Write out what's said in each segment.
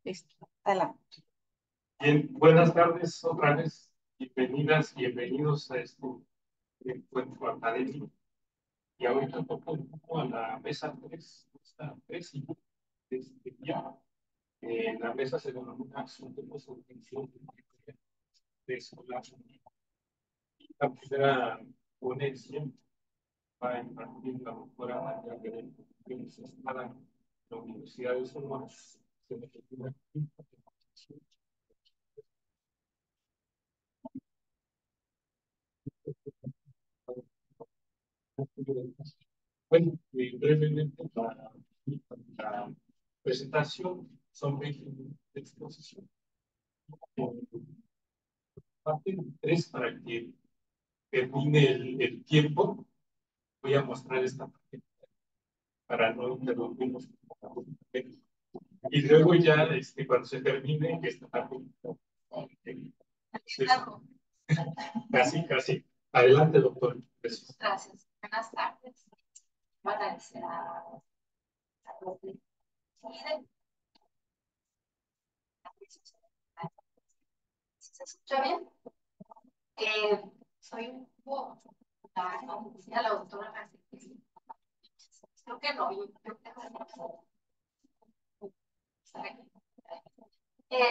Listo, adelante. Bien, buenas tardes otra vez. Bienvenidas, bienvenidos a este encuentro académico. Y ahorita toco un poco a la mesa 3, esta tesis de este día. La mesa se denomina Asuntos de Obtención de Escolar. La primera ponencia va a impartir la doctora María Belén, que nos instala en la Universidad de Sonora. Bueno, brevemente para la presentación son 20 minutos de exposición. Parte 3 para que termine el tiempo. Voy a mostrar esta parte para no interrumpirnos. Y luego ya, cuando se termine, esta parte. Casi, casi. Adelante, doctor. Gracias. Gracias. Buenas tardes. Voy a agradecer a los de ¿se escucha bien? Soy un poco como decía la doctora García. Creo que no, yo creo que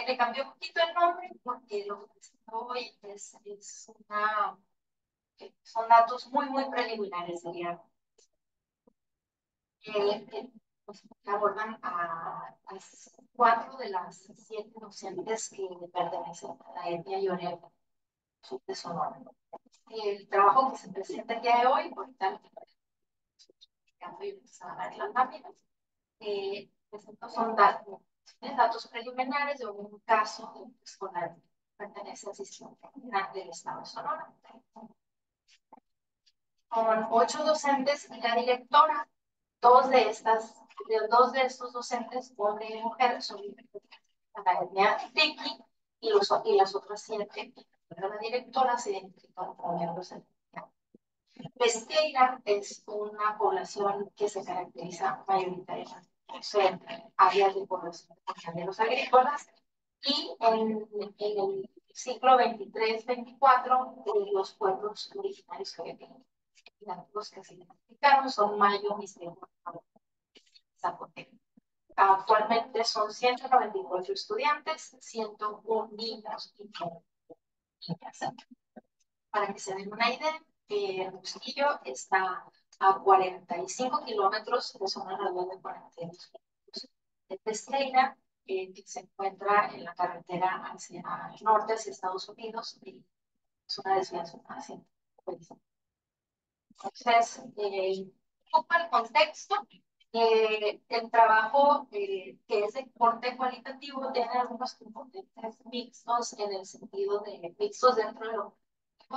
le cambié un poquito el nombre porque lo que hoy es una, son datos muy preliminares, sería pues, que abordan a 4 de las 7 docentes que pertenecen a la etnia Yoreba sur de Sonora. El trabajo que se presenta el día de hoy, por tal estos son datos preliminares de un caso escolar que pertenece al sistema del Estado de Sonora. Con 8 docentes y la directora, dos de estos docentes, hombre y mujer, son de la etnia Tiki, y las otras 7, la directora, se identifican como miembros del Pesqueira es una población que se caracteriza mayoritariamente por ser áreas de población de los agrícolas, y en el siglo XXIII-XXIV los pueblos originarios que se identificaron son Mayo, Mixteco, Zapoteco. Actualmente son 194 estudiantes, 101 niños y niñas. Para que se den una idea, Hermosillo está a 45 kilómetros de zona alrededor de 42 kilómetros de Pesqueira, que se encuentra en la carretera hacia el norte, hacia Estados Unidos, y es una desviación hacia el país. Entonces, un poco el contexto, el trabajo que es de corte cualitativo tiene algunos componentes mixtos, en el sentido de mixtos dentro de lo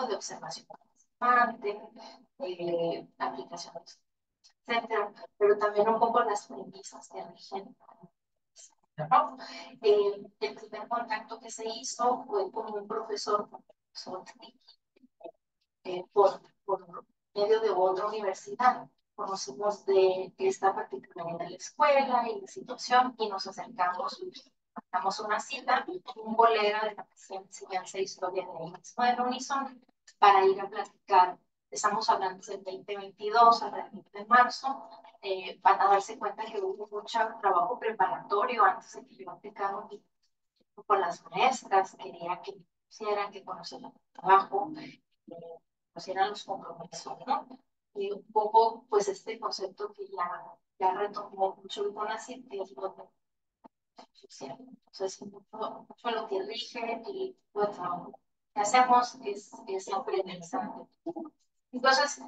de observación constante, aplicaciones, etcétera, pero también un poco las premisas que rigen. ¿No? El primer contacto que se hizo fue con un profesor por medio de otra universidad. Conocimos de esta particularidad de la escuela y la situación, y nos acercamos, sacamos una cita, un colega de la enseñanza de historia de ahí mismo de Unison, para ir a platicar. Estamos hablando del 2022 al 20 de marzo. Van a darse cuenta que hubo mucho trabajo preparatorio antes de que yo aplicara con las maestras. Quería que hicieran, que conocieran el trabajo, conocieran los compromisos, ¿no? Y un poco, pues, este concepto que ya retomó mucho el CONACYT, que es lo social. Entonces, mucho lo que rige y el trabajo que hacemos es aprendizaje. Entonces,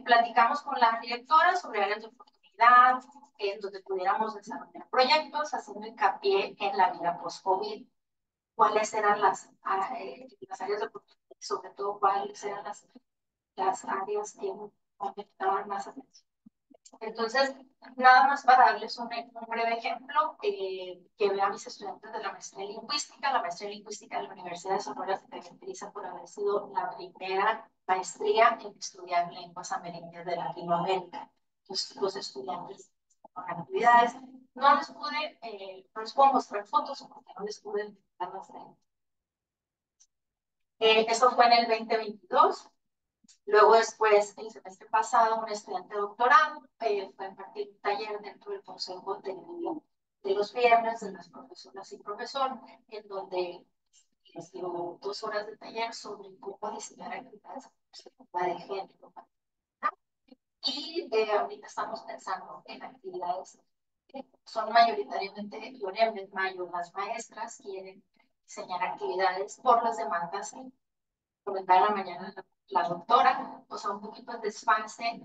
platicamos con la directora sobre áreas de oportunidad, en donde pudiéramos desarrollar proyectos, haciendo hincapié en la vida post-COVID, cuáles eran las áreas de oportunidad, sobre todo cuáles eran las áreas que afectaban más atención. Entonces, nada más para darles un breve ejemplo, que vean mis estudiantes de la maestría en lingüística. La maestría en lingüística de la Universidad de Sonora se caracteriza por haber sido la primera maestría en estudiar lenguas amerindias de Latinoamérica. Entonces, los estudiantes con actividades no les puedo mostrar fotos porque no les pude darlas eso fue en el 2022. Luego después, el semestre pasado, un estudiante de doctorado fue a impartir un taller dentro del consejo de los viernes de las profesoras y profesor, en donde les dio 2 horas de taller sobre cómo diseñar actividades de género. Y ahorita estamos pensando en actividades que son mayoritariamente en mayo. Las maestras quieren diseñar actividades por las demandas. Comentaba la mañana la doctora, o sea, un poquito de desfase,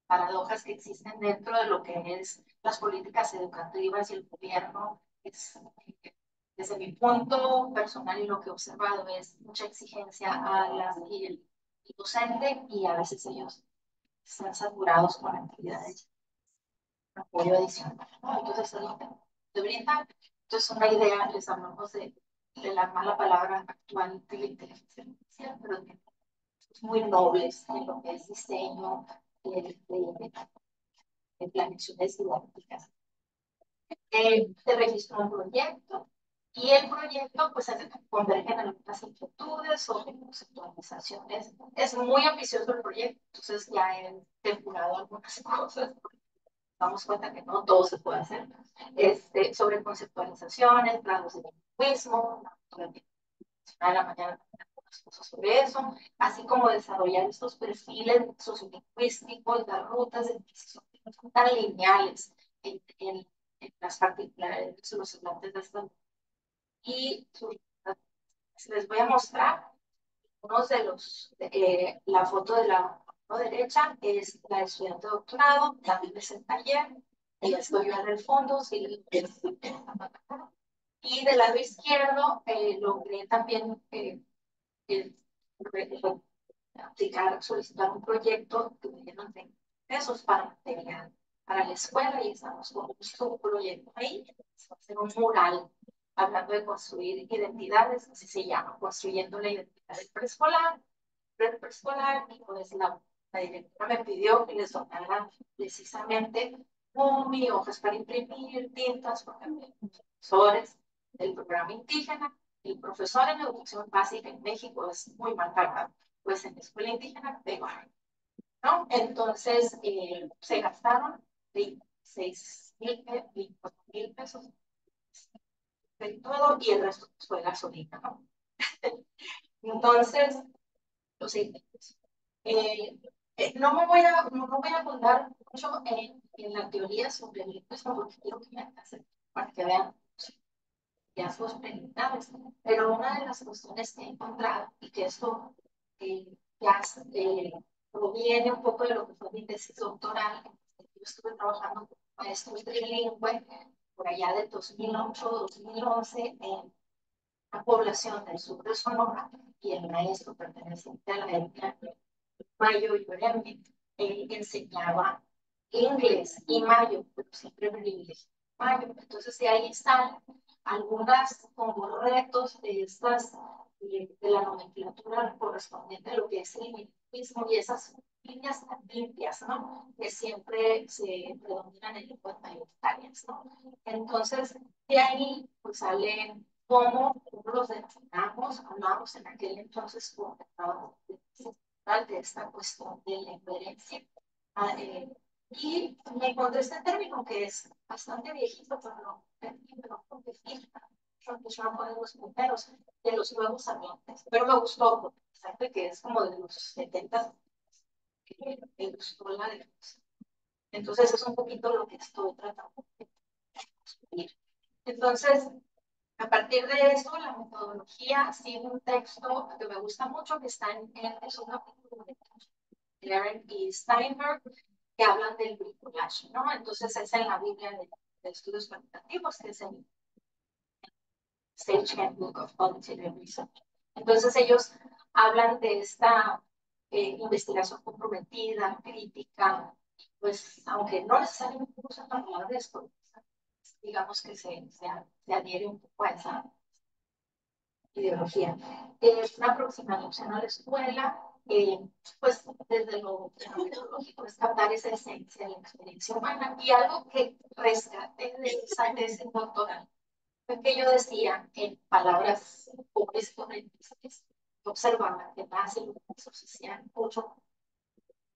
paradojas que existen dentro de lo que es las políticas educativas y el gobierno. Desde mi punto personal y lo que he observado es mucha exigencia a y el docente, y a veces ellos están saturados con actividades de apoyo adicional, ¿no? Entonces, es lo que te brinda. Entonces, una idea, les hablamos de la mala palabra actual de la inteligencia artificial, pero de muy nobles en lo que es diseño de planeaciones didácticas. Se registró un proyecto y el proyecto pues converge en algunas inquietudes sobre conceptualizaciones. Es muy ambicioso el proyecto, entonces ya he depurado algunas cosas. Damos cuenta que no todo se puede hacer. Sobre conceptualizaciones, grados de lingüismo, a la mañana algunas cosas sobre eso, así como desarrollar estos perfiles sociolingüísticos, las rutas de decisión que no son tan lineales en las particularidades de los hablantes de esta. Y les voy a mostrar unos de la foto de la mano derecha es la estudiante de doctorado, también es el taller, ella estoy yo en el fondo, sí, y del lado izquierdo logré también solicitar un proyecto que me dieron de pesos para material para la escuela, y estamos con un subproyecto ahí, hacer un mural hablando de construir identidades, así se llama, construyendo la identidad del preescolar, y pues la directora me pidió que les donara precisamente hojas para imprimir, tintas, porque hay profesores del programa indígena. El profesor en educación básica en México es muy mal pagado, pues en la escuela indígena peor, ¿no? Entonces se gastaron 26,000 pesos de todo, y el resto fue gasolina, ¿no? Entonces, los no voy a abundar mucho en la teoría sobre el impuesto, porque quiero que me hacen para que vean hallazgos preliminares. Pero una de las cuestiones que he encontrado, y que esto ya proviene un poco de lo que fue mi tesis doctoral, yo estuve trabajando con maestros trilingüe por allá de 2008-2011 en la población del sur de Sonora, y el maestro perteneciente a la etnia Mayo y Oremi, enseñaba inglés y Mayo, pero siempre en inglés. Mayo. Entonces, de ahí están algunas como retos de estas, de la nomenclatura correspondiente a lo que es el lingüismo, y esas líneas limpias, ¿no? Que siempre se predominan en lenguas mayoritarias, ¿no? Entonces, de ahí pues salen cómo los denominamos, hablamos en aquel entonces como de esta cuestión de la incoherencia. Y me encontré este término que es bastante viejito, pero porque empezaron a poner los punteros de los nuevos hablantes. Pero me gustó, porque sabe que es como de los 70, que me gustó la definición. Entonces es un poquito lo que estoy tratando de construir. Entonces, a partir de eso, la metodología sigue un texto que me gusta mucho, que está es un capítulo de Claren y Steinberg, que hablan del bricolage, ¿no? Entonces es en la Biblia de estudios cuantitativos, que es el Sage Handbook of Quantitative Research. Entonces ellos hablan de esta investigación comprometida, crítica, pues aunque no necesariamente usan la palabra descolonizar, digamos que se adhiere un poco a esa ideología. Es una aproximación a la escuela pues desde lo metodológico es captar esa esencia de la experiencia humana. Y algo que rescaté de esa tesis doctoral fue que yo decía, en palabras pobres corrientes, que observaba que más en los se hacían mucho.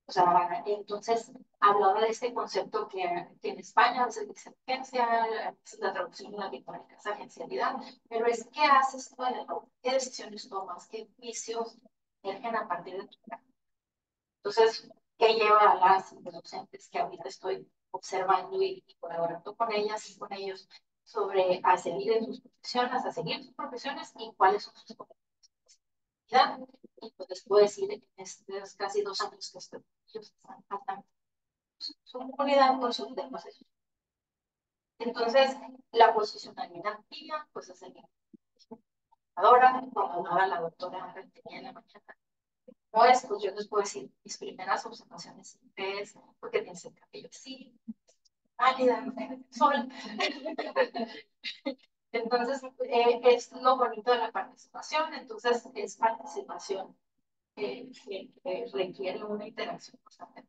O sea, entonces hablaba de este concepto que en España se dice agencia, la traducción en la lingüística es agencialidad, pero es qué haces tú en el rol, qué decisiones tomas, qué juicios emergen a partir de tu cara. Entonces, ¿qué lleva a las docentes que ahorita estoy observando y colaborando con ellas y con ellos sobre a seguir en sus profesiones, a seguir sus profesiones y cuáles son sus competencias? Y pues les puedo decir en estos casi 2 años que estoy, ellos están tratando su comunidad con sus temas. Entonces, la posicionalidad activa, pues es el que ahora, como hablaba la doctora tenía en la mañana, no es, pues yo les puedo decir, mis primeras observaciones siempre es porque tienes el cabello así, pálida, no tiene sol. Entonces, es lo bonito de la participación, entonces es participación que requiere una interacción constante.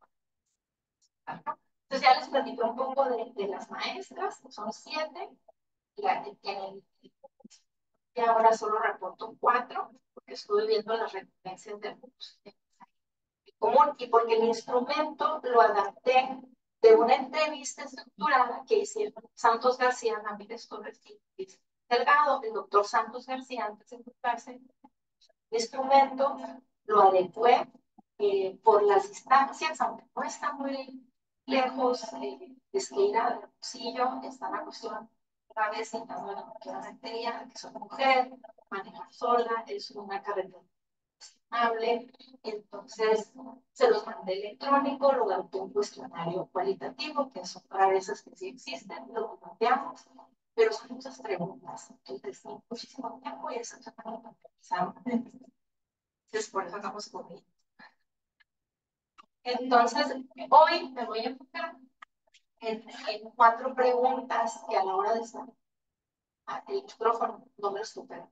Entonces ya les platico un poco de las maestras, son 7, y ahora solo reporto 4, porque estuve viendo las referencias de común y porque el instrumento lo adapté de una entrevista estructurada que hicieron Santos García, Ramírez Torres y Delgado, el doctor Santos García, antes de juntarse, el instrumento lo adecué por las distancias, aunque no está muy lejos, es que ir al bolsillo, está la cuestión otra vez en la carretera, que soy mujer, manejar sola, es una carretera hable, entonces se los mandé electrónico, lo adopté un cuestionario cualitativo, que son para esas que sí existen, lo planteamos, pero son muchas preguntas, entonces sí, muchísimo tiempo y eso se para empezar. Entonces por eso estamos corriendo. Entonces, hoy me voy a enfocar en 4 preguntas que a la hora de estar el micrófono no me lo supera.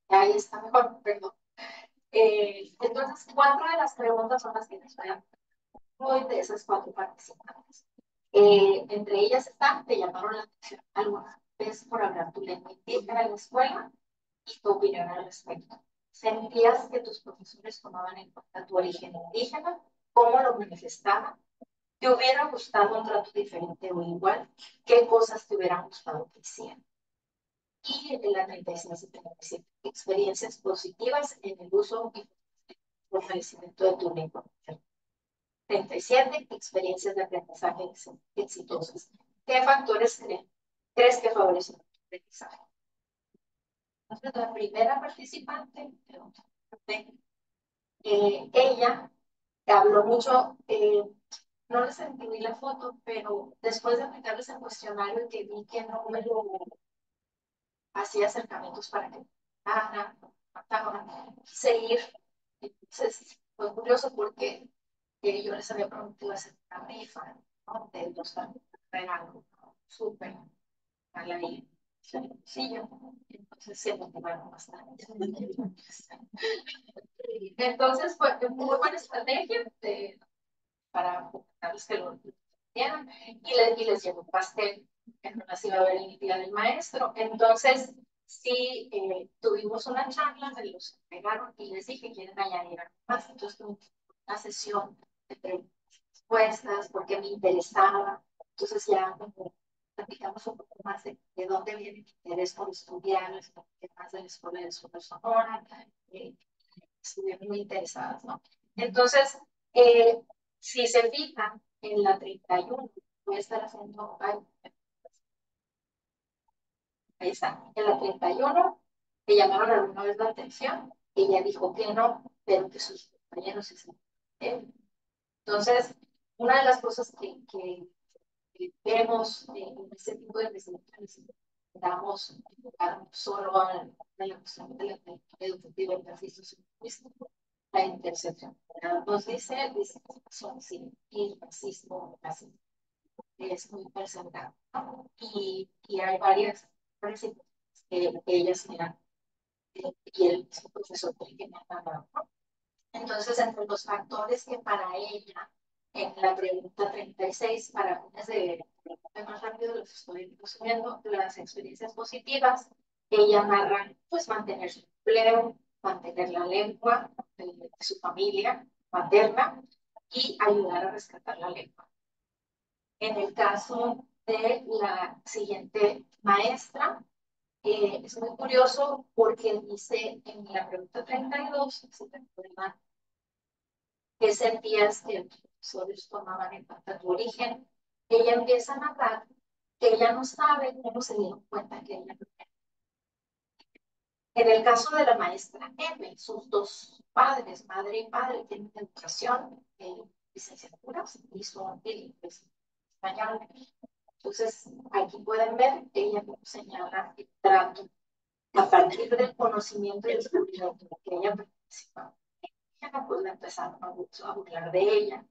Ahí está mejor, perdón. Entonces, 4 de las preguntas son las que nos voy a hoy de esas 4 participantes. Entre ellas están, te llamaron la atención alguna vez por hablar tu lengua indígena en la escuela y tu opinión al respecto. ¿Sentías que tus profesores tomaban en cuenta tu origen indígena? ¿Cómo lo manifestaban? ¿Te hubiera gustado un trato diferente o igual? ¿Qué cosas te hubieran gustado que hicieran? Y en la 36 y 37, experiencias positivas en el uso y fortalecimiento de tu lengua. 37, experiencias de aprendizaje exitosas. ¿Qué factores crees que favorecen el aprendizaje? Entonces, la primera participante, ella habló mucho, no les entendí la foto, pero después de aplicarles el cuestionario que vi que no me lo hacía acercamientos para que quise ir. Entonces, fue curioso porque yo les había prometido hacer una rifa, ¿no? De los regalos, súper mal ahí, sencillo. Entonces se motivaron bastante. Entonces fue muy buena estrategia para darles que lo dieran y les llevó un pastel que no las iba a ver el día del maestro. Entonces, sí, tuvimos una charla, me los pegaron y les dije, ¿quieren añadir algo más? Entonces, una sesión de preguntas y respuestas, porque me interesaba. Entonces, ya platicamos un poco más de dónde viene el interés por estudiar, más de la Escuela de Sur Sonora, estuvieron muy interesadas, ¿no? Entonces, si se fijan en la 31, voy a estar haciendo, ahí está, en la 31, le llamaron alguna vez la atención, ella dijo que no, pero que sus compañeros se sentían. Entonces, una de las cosas que vemos en este tipo de investigaciones, damos solo a la cuestión de la educativa, el ejercicio lingüístico, la intersección. Nos dice discriminación, sí, y racismo, racismo es muy presentado, ¿no? Y hay varias principios que ellas miran y el profesor que me ha dado, ¿no? Entonces, entre los factores que para ella, en la pregunta 36, para fines de más rápido, los estoy resumiendo, las experiencias positivas, ella narra, pues, mantener su empleo, mantener la lengua de su familia materna y ayudar a rescatar la lengua. En el caso de la siguiente maestra, es muy curioso porque dice en la pregunta 32, si te acuerdan, ¿qué sentías que los profesores tomaban en cuenta tu origen? Ella empieza a narrar que ella no sabe cómo se dieron cuenta que ella no era. En el caso de la maestra M, sus dos padres, madre y padre, tienen educación, licenciaturas y son bilingües español. Entonces, aquí pueden ver, ella señala el trato a partir del conocimiento y descubrimiento que ella participaba. Pues empezaron a burlar de ella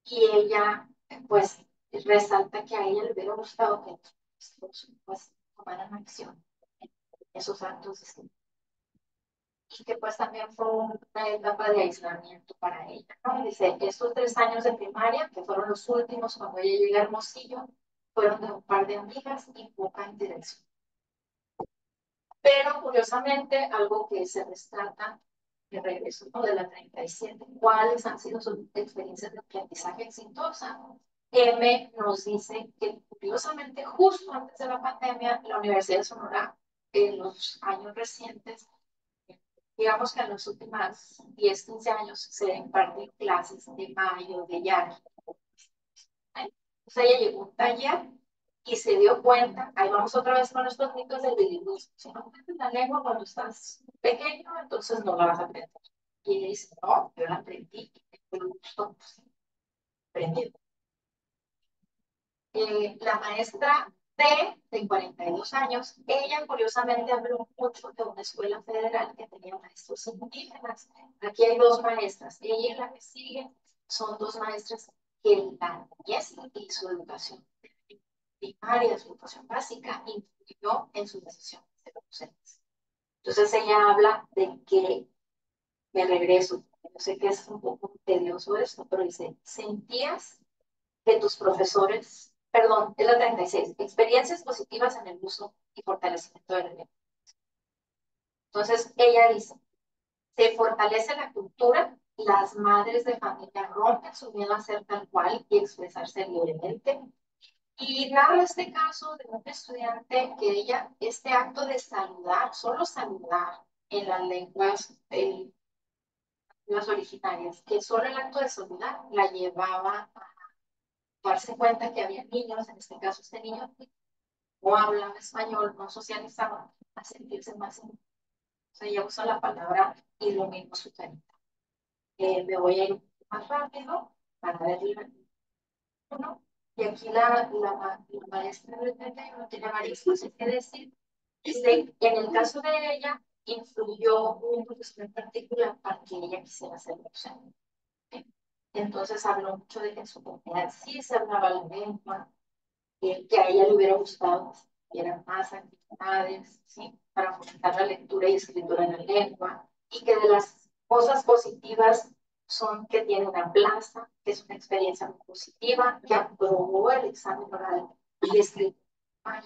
y ella, pues, resalta que a ella le hubiera gustado que los pues, tomaran acción en esos actos y que pues también fue una etapa de aislamiento para ella, ¿no? Dice, estos 3 años de primaria, que fueron los últimos cuando ella llega a Hermosillo, fueron de un par de amigas y poca interacción. Pero curiosamente, algo que se rescata de regreso, ¿no? De la 37, ¿cuáles han sido sus experiencias de aprendizaje exitosa? M nos dice que curiosamente justo antes de la pandemia, la Universidad de Sonora, en los años recientes, digamos que en los últimos 10, 15 años, se imparten clases de mayo, de ya. Entonces ella llegó a un taller y se dio cuenta, ahí vamos otra vez con estos mitos del bilingüismo, si no aprendes la lengua cuando estás pequeño, entonces no la vas a aprender. Y ella dice, no, yo la aprendí, y me gustó, pues, aprendí. La maestra T, de 42 años, ella curiosamente habló mucho de una escuela federal que tenía maestros indígenas. Aquí hay dos maestras, ella y la que sigue son dos maestras que la niñez y su educación primaria, su educación básica, influyó en sus decisiones de docentes. Entonces ella habla de que, me regreso, yo sé que es un poco tedioso esto, pero dice, sentías que tus profesores, perdón, es la 36, experiencias positivas en el uso y fortalecimiento de la lengua. Entonces ella dice, se fortalece la cultura, las madres de familia rompen su miedo a ser tal cual y expresarse libremente. Y narra este caso de un estudiante que ella, este acto de saludar, solo saludar en las lenguas originarias, que solo el acto de saludar la llevaba a darse cuenta que había niños, en este caso este niño, que no hablan español, no socializaban, a sentirse más. O sea, ella usa la palabra iluminó su carita. Me voy a ir más rápido para ver uno. Y aquí la maestra no tiene varias cosas que decir. Dice, en el caso de ella, influyó un profesor en particular para que ella quisiera ser docente. Entonces habló mucho de que en su comunidad sí se hablaba la lengua, que a ella le hubiera gustado que hubieran más actividades, ¿sí? Para fomentar la lectura y escritura en la lengua, y que de las cosas positivas son que tiene una plaza, que es una experiencia muy positiva, que aprobó el examen oral y escritura.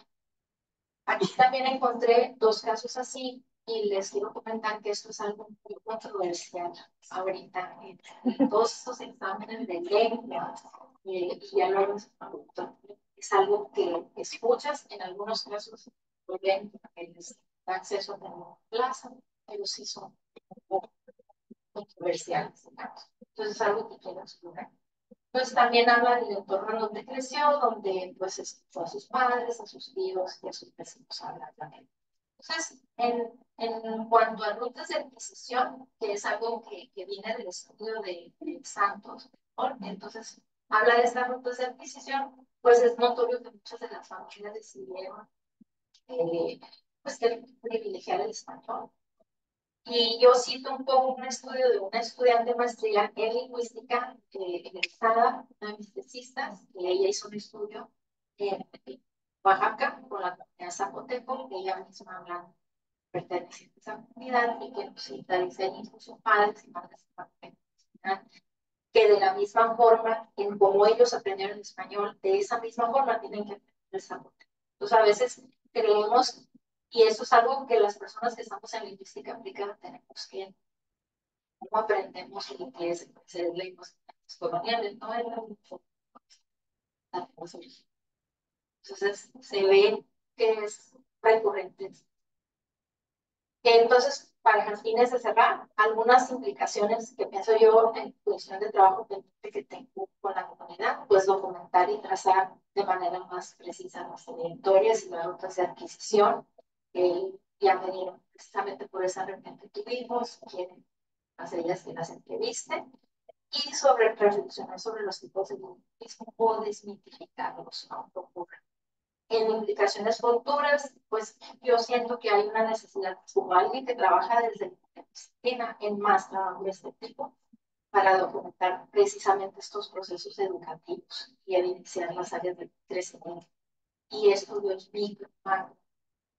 Aquí también encontré dos casos así y les quiero comentar que esto es algo muy controversial ahorita en todos estos exámenes de lengua y ya lo hemos hablado. Es algo que escuchas, en algunos casos pueden les da acceso a tener plaza, pero sí son un poco controversiales. Entonces es algo que quiero explorar. Pues también habla del entorno donde creció, donde pues escuchó a sus padres, a sus tíos y a sus vecinos hablar también. Entonces, en cuanto a rutas de adquisición, que es algo que viene del estudio de Santos, ¿no? Entonces habla de estas rutas de adquisición, pues es notorio que muchas de las familias decidieron pues que privilegiar el español. Y yo cito un poco un estudio de una estudiante de maestría en lingüística egresada, una de mis tesistas, que ella hizo un estudio en Oaxaca con la comunidad zapoteco, que ella misma habla perteneciente a esa comunidad y que nos cita, dice, sus padres y madres que de la misma forma, en cómo ellos aprendieron español, de esa misma forma tienen que aprender español. Entonces, a veces creemos, y eso es algo que las personas que estamos en lingüística aplicada tenemos que, cómo aprendemos el inglés, en lenguas coloniales, ¿no? Entonces, se ve que es recurrente. Entonces, para fines de cerrar, algunas implicaciones que pienso yo en cuestión de trabajo pendiente que tengo con la comunidad, pues documentar y trazar de manera más precisa las trayectorias y las rutas de adquisición. Ya me dieron precisamente por esa reunión que tuvimos, quieren hacer ellas que las entreviste, y sobre reflexionar sobre los tipos de lingüismo o desmitificarlos, ¿no? En implicaciones futuras, pues yo siento que hay una necesidad, como alguien que trabaja desde la disciplina en más trabajo de este tipo, para documentar precisamente estos procesos educativos y evidenciar las áreas de crecimiento y estudios micro, macro,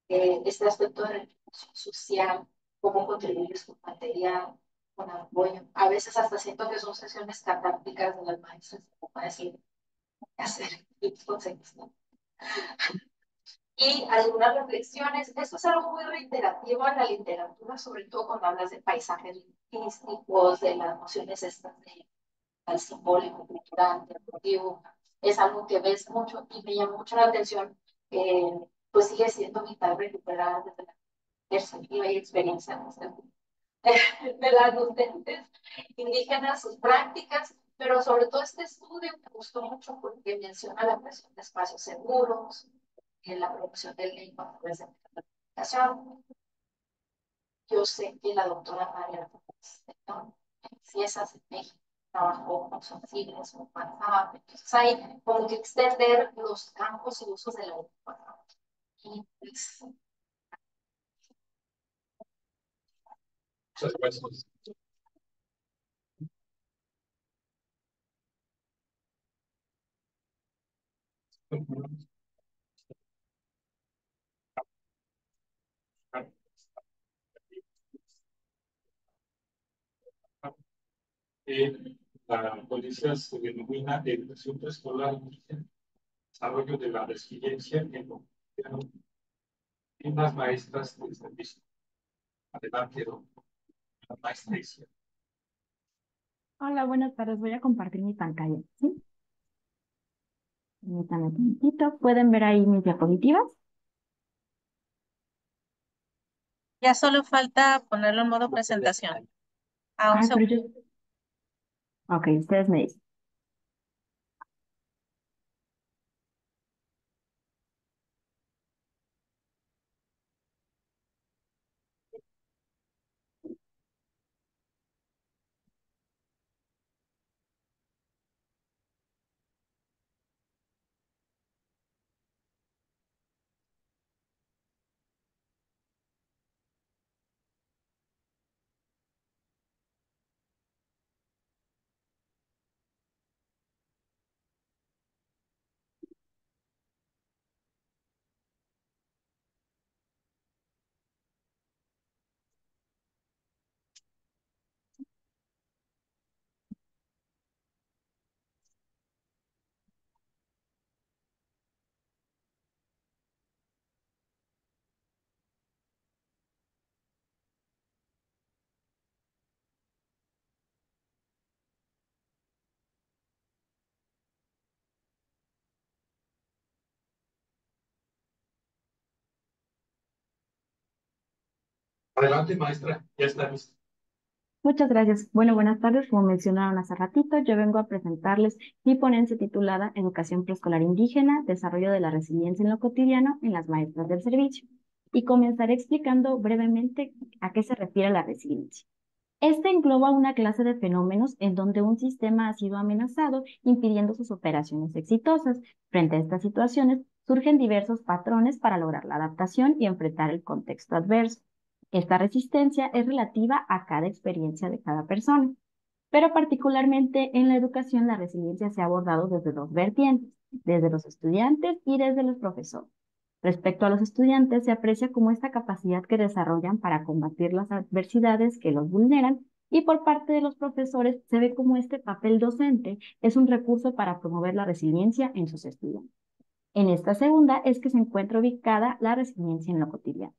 este aspecto de la inclusión social, cómo contribuyes con material, con apoyo. A veces hasta siento que son sesiones catárticas de las maestras, como decir, hacer consejos, ¿no? Y algunas reflexiones. Esto es algo muy reiterativo en la literatura, sobre todo cuando hablas de paisajes lingüísticos, de las nociones estas de al simbólico, cultural, deportivo. Es algo que ves mucho y me llama mucho la atención. Pues sigue siendo vital recuperar desde la perspectiva y experiencia de las docentes indígenas, sus prácticas, pero sobre todo este estudio me gustó mucho porque menciona la creación de espacios seguros, en la promoción del lengua a través de la comunicación. Yo sé que la doctora María Ciesas en México trabajó con sus siglas, con WhatsApp, entonces hay como que extender los campos y usos de la lengua. Y pues, Muchas gracias. La policía se denomina educación preescolar indígena, desarrollo de la resiliencia en las maestras del servicio. Adelante, la maestra Isia. Hola, buenas tardes. Voy a compartir mi pantalla, ¿sí? Permítanme un momentito. ¿Pueden ver ahí mis diapositivas? Ya solo falta ponerlo en modo presentación. A un Ah, pero segundo. yo... Ok, ustedes me dicen. Adelante, maestra, ya está listo. Muchas gracias. Bueno, buenas tardes. Como mencionaron hace ratito, yo vengo a presentarles mi ponencia titulada Educación preescolar indígena, desarrollo de la resiliencia en lo cotidiano en las maestras del servicio. Y comenzaré explicando brevemente a qué se refiere la resiliencia. Este engloba una clase de fenómenos en donde un sistema ha sido amenazado, impidiendo sus operaciones exitosas. Frente a estas situaciones, surgen diversos patrones para lograr la adaptación y enfrentar el contexto adverso. Esta resistencia es relativa a cada experiencia de cada persona, pero particularmente en la educación la resiliencia se ha abordado desde dos vertientes, desde los estudiantes y desde los profesores. Respecto a los estudiantes, se aprecia como esta capacidad que desarrollan para combatir las adversidades que los vulneran, Y por parte de los profesores se ve como este papel docente es un recurso para promover la resiliencia en sus estudiantes. En esta segunda es que se encuentra ubicada la resiliencia en lo cotidiano.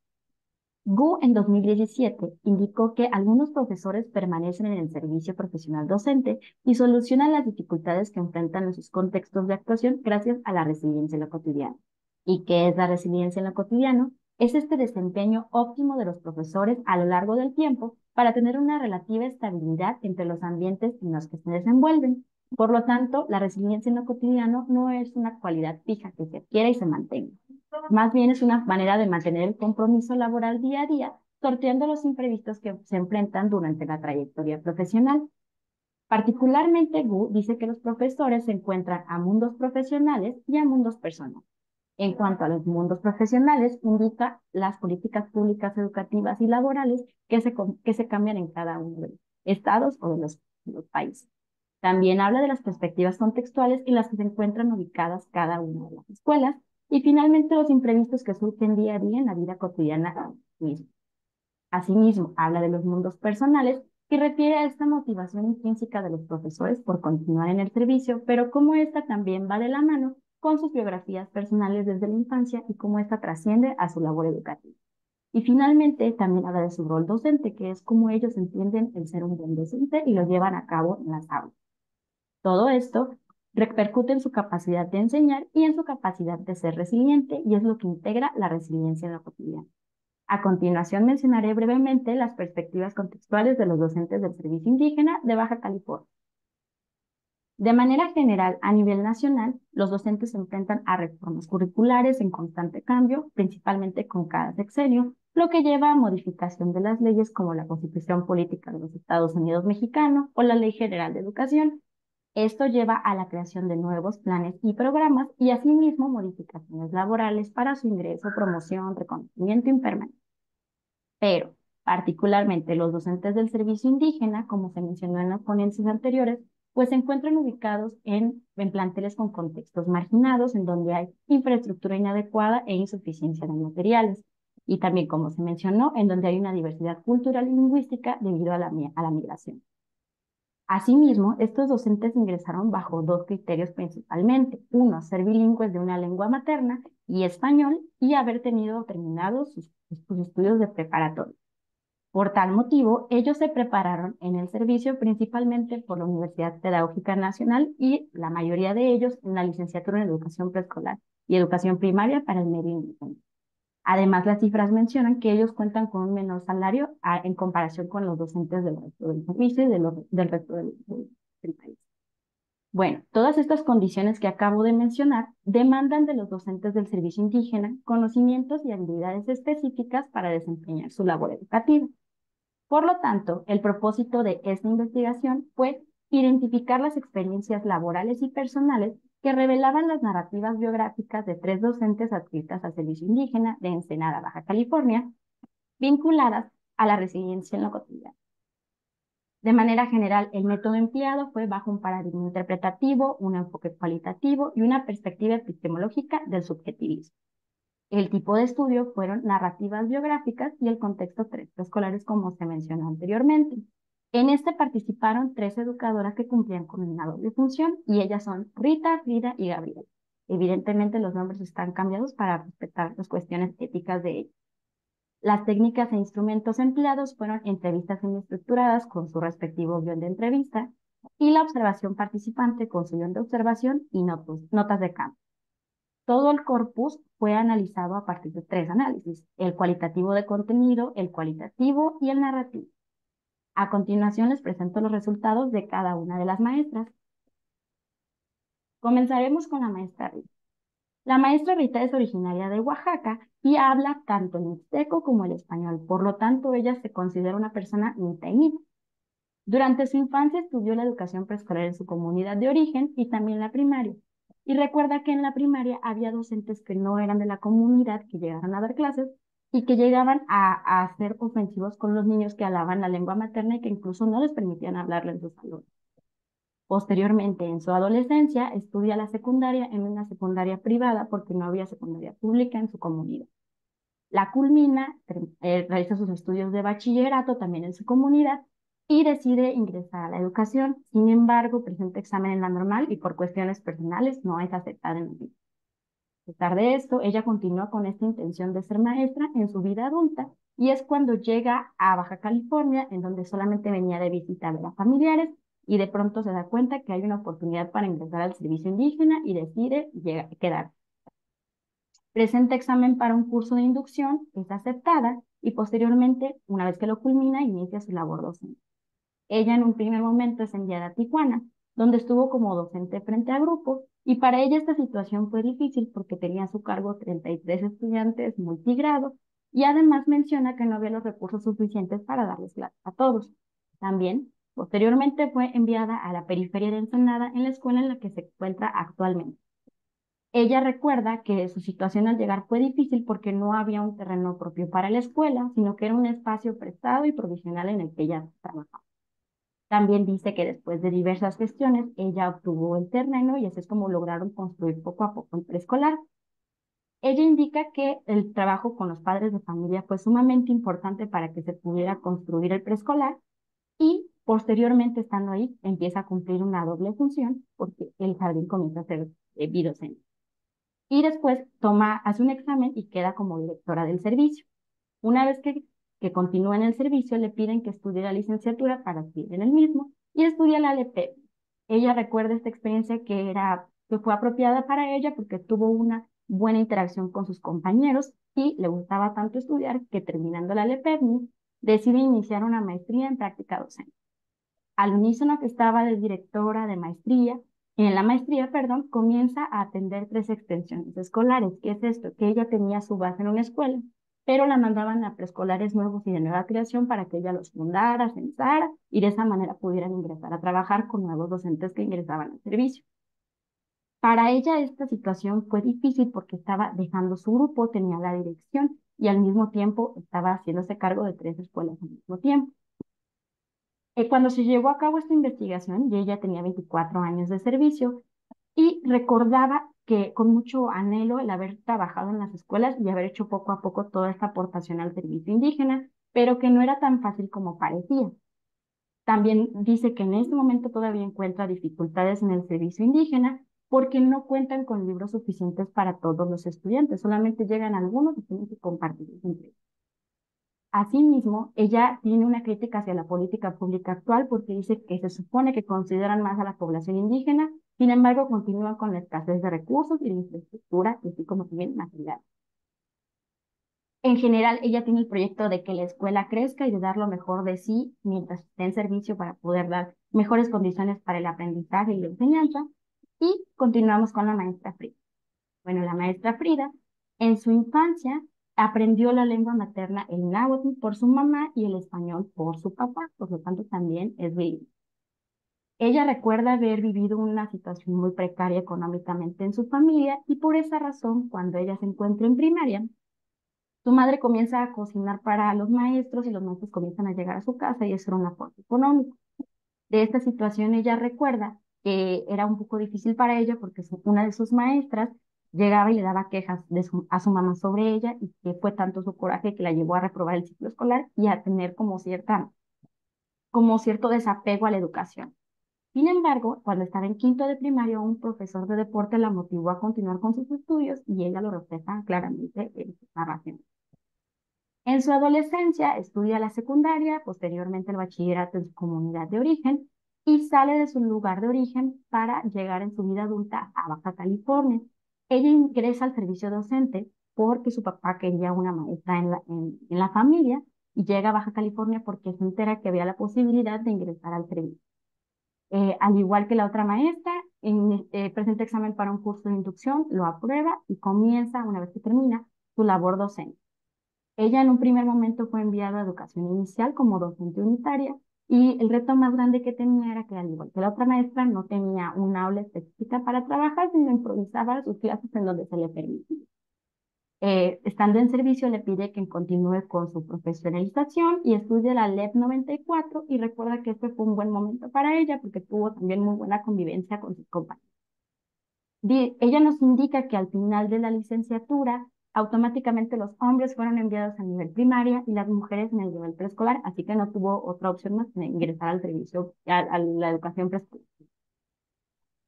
Gu en 2017 indicó que algunos profesores permanecen en el servicio profesional docente y solucionan las dificultades que enfrentan en sus contextos de actuación gracias a la resiliencia en lo cotidiano. ¿Y qué es la resiliencia en lo cotidiano? Es este desempeño óptimo de los profesores a lo largo del tiempo para tener una relativa estabilidad entre los ambientes en los que se desenvuelven. Por lo tanto, la resiliencia en lo cotidiano no es una cualidad fija que se adquiera y se mantenga. Más bien es una manera de mantener el compromiso laboral día a día, sorteando los imprevistos que se enfrentan durante la trayectoria profesional. Particularmente, Gu dice que los profesores se encuentran a mundos profesionales y a mundos personales. En cuanto a los mundos profesionales, indica las políticas públicas educativas y laborales que se cambian en cada uno de los estados o de los países. También habla de las perspectivas contextuales en las que se encuentran ubicadas cada una de las escuelas y finalmente los imprevistos que surgen día a día en la vida cotidiana misma. Asimismo, habla de los mundos personales y refiere a esta motivación intrínseca de los profesores por continuar en el servicio, pero cómo esta también va de la mano con sus biografías personales desde la infancia y cómo esta trasciende a su labor educativa. Y finalmente también habla de su rol docente, que es cómo ellos entienden el ser un buen docente y lo llevan a cabo en las aulas. Todo esto repercute en su capacidad de enseñar y en su capacidad de ser resiliente y es lo que integra la resiliencia en lo cotidiano. A continuación mencionaré brevemente las perspectivas contextuales de los docentes del Servicio Indígena de Baja California. De manera general, a nivel nacional, los docentes se enfrentan a reformas curriculares en constante cambio, principalmente con cada sexenio, lo que lleva a modificación de las leyes como la Constitución Política de los Estados Unidos Mexicanos o la Ley General de Educación. Esto lleva a la creación de nuevos planes y programas y asimismo modificaciones laborales para su ingreso, promoción, reconocimiento y permanencia. Pero, particularmente los docentes del servicio indígena, como se mencionó en las ponencias anteriores, pues se encuentran ubicados en planteles con contextos marginados, en donde hay infraestructura inadecuada e insuficiencia de materiales. Y también, como se mencionó, en donde hay una diversidad cultural y lingüística debido a la migración. Asimismo, estos docentes ingresaron bajo dos criterios principalmente. Uno, ser bilingües de una lengua materna y español y haber tenido terminados sus estudios de preparatoria. Por tal motivo, ellos se prepararon en el servicio principalmente por la Universidad Pedagógica Nacional y la mayoría de ellos en la licenciatura en Educación Preescolar y Educación Primaria para el medio indígena. Además, las cifras mencionan que ellos cuentan con un menor salario en comparación con los docentes del resto del servicio y del resto del país. Bueno, todas estas condiciones que acabo de mencionar demandan de los docentes del servicio indígena conocimientos y habilidades específicas para desempeñar su labor educativa. Por lo tanto, el propósito de esta investigación fue identificar las experiencias laborales y personales que revelaban las narrativas biográficas de 3 docentes adscritas al servicio indígena de Ensenada, Baja California, vinculadas a la resiliencia en lo cotidiano. De manera general, el método empleado fue bajo un paradigma interpretativo, un enfoque cualitativo y una perspectiva epistemológica del subjetivismo. El tipo de estudio fueron narrativas biográficas y el contexto preescolares, como se mencionó anteriormente. En este participaron 3 educadoras que cumplían con una doble función y ellas son Rita, Frida y Gabriela. Evidentemente los nombres están cambiados para respetar las cuestiones éticas de ellos. Las técnicas e instrumentos empleados fueron entrevistas semiestructuradas con su respectivo guión de entrevista y la observación participante con su guión de observación y notas de campo. Todo el corpus fue analizado a partir de 3 análisis, el cualitativo de contenido, el cualitativo y el narrativo. A continuación les presento los resultados de cada una de las maestras. Comenzaremos con la maestra Rita. La maestra Rita es originaria de Oaxaca y habla tanto el mixteco como el español, por lo tanto ella se considera una persona mixteñita. Durante su infancia estudió la educación preescolar en su comunidad de origen y también la primaria. Y recuerda que en la primaria había docentes que no eran de la comunidad, que llegaron a dar clases y que llegaban a ser ofensivos con los niños que hablaban la lengua materna y que incluso no les permitían hablarle en sus salones. Posteriormente, en su adolescencia, estudia la secundaria en una secundaria privada porque no había secundaria pública en su comunidad. La culmina, realiza sus estudios de bachillerato también en su comunidad y decide ingresar a la educación. Sin embargo, presenta examen en la normal y por cuestiones personales no es aceptada en el mismo. A pesar de esto, ella continúa con esta intención de ser maestra en su vida adulta y es cuando llega a Baja California, en donde solamente venía de visita a ver a familiares y de pronto se da cuenta que hay una oportunidad para ingresar al servicio indígena y decide quedar. Presenta examen para un curso de inducción, es aceptada y posteriormente, una vez que lo culmina, inicia su labor docente. Ella en un primer momento es enviada a Tijuana, donde estuvo como docente frente a grupos, y para ella esta situación fue difícil porque tenía a su cargo 33 estudiantes multigrado, y además menciona que no había los recursos suficientes para darles clases a todos. También, posteriormente fue enviada a la periferia de Ensenada en la escuela en la que se encuentra actualmente. Ella recuerda que su situación al llegar fue difícil porque no había un terreno propio para la escuela, sino que era un espacio prestado y provisional en el que ella trabajaba. También dice que después de diversas gestiones, ella obtuvo el terreno y así es como lograron construir poco a poco el preescolar. Ella indica que el trabajo con los padres de familia fue sumamente importante para que se pudiera construir el preescolar y posteriormente, estando ahí, empieza a cumplir una doble función porque el jardín comienza a ser bidocente. Y después hace un examen y queda como directora del servicio. Una vez que continúa en el servicio, le piden que estudie la licenciatura para seguir en el mismo y estudia la LP. Ella recuerda esta experiencia que fue apropiada para ella porque tuvo una buena interacción con sus compañeros y le gustaba tanto estudiar que terminando la LPEPNI decide iniciar una maestría en práctica docente. Al unísono que estaba de directora de maestría, en la maestría, perdón, comienza a atender 3 extensiones escolares. ¿Qué es esto? Que ella tenía su base en una escuela, pero la mandaban a preescolares nuevos y de nueva creación para que ella los fundara, censara y de esa manera pudieran ingresar a trabajar con nuevos docentes que ingresaban al servicio. Para ella esta situación fue difícil porque estaba dejando su grupo, tenía la dirección y al mismo tiempo estaba haciéndose cargo de 3 escuelas al mismo tiempo. Cuando se llevó a cabo esta investigación, y ella tenía 24 años de servicio, y recordaba que con mucho anhelo el haber trabajado en las escuelas y haber hecho poco a poco toda esta aportación al servicio indígena, pero que no era tan fácil como parecía. También dice que en este momento todavía encuentra dificultades en el servicio indígena porque no cuentan con libros suficientes para todos los estudiantes, solamente llegan algunos y tienen que compartirlos entre ellos. Asimismo, ella tiene una crítica hacia la política pública actual porque dice que se supone que consideran más a la población indígena, sin embargo, continúan con la escasez de recursos y de infraestructura, así como también material. En general, ella tiene el proyecto de que la escuela crezca y de dar lo mejor de sí mientras esté en servicio para poder dar mejores condiciones para el aprendizaje y la enseñanza. Y continuamos con la maestra Frida. Bueno, la maestra Frida, en su infancia, aprendió la lengua materna, el náhuatl, por su mamá y el español por su papá, por lo tanto también es bilingüe. Ella recuerda haber vivido una situación muy precaria económicamente en su familia y por esa razón, cuando ella se encuentra en primaria, su madre comienza a cocinar para los maestros y los maestros comienzan a llegar a su casa y eso era un aporte económico. De esta situación ella recuerda que era un poco difícil para ella porque una de sus maestras llegaba y le daba quejas a su mamá sobre ella y que fue tanto su coraje que la llevó a reprobar el ciclo escolar y a tener como cierto desapego a la educación. Sin embargo, cuando estaba en quinto de primaria, un profesor de deporte la motivó a continuar con sus estudios y ella lo refleja claramente en su narración. En su adolescencia estudia la secundaria, posteriormente el bachillerato en su comunidad de origen y sale de su lugar de origen para llegar en su vida adulta a Baja California. Ella ingresa al servicio docente porque su papá quería una maestra en la familia y llega a Baja California porque se entera que había la posibilidad de ingresar al servicio. Al igual que la otra maestra, presenta examen para un curso de inducción, lo aprueba y comienza, una vez que termina, su labor docente. Ella en un primer momento fue enviada a educación inicial como docente unitaria y el reto más grande que tenía era que al igual que la otra maestra no tenía una aula específica para trabajar, sino improvisaba sus clases en donde se le permitía. Estando en servicio le pide que continúe con su profesionalización y estudie la LEP 94 y recuerda que este fue un buen momento para ella porque tuvo también muy buena convivencia con sus compañeros. Ella nos indica que al final de la licenciatura Automáticamente los hombres fueron enviados a nivel primaria y las mujeres en el nivel preescolar, así que no tuvo otra opción más que ingresar al servicio, a la educación preescolar.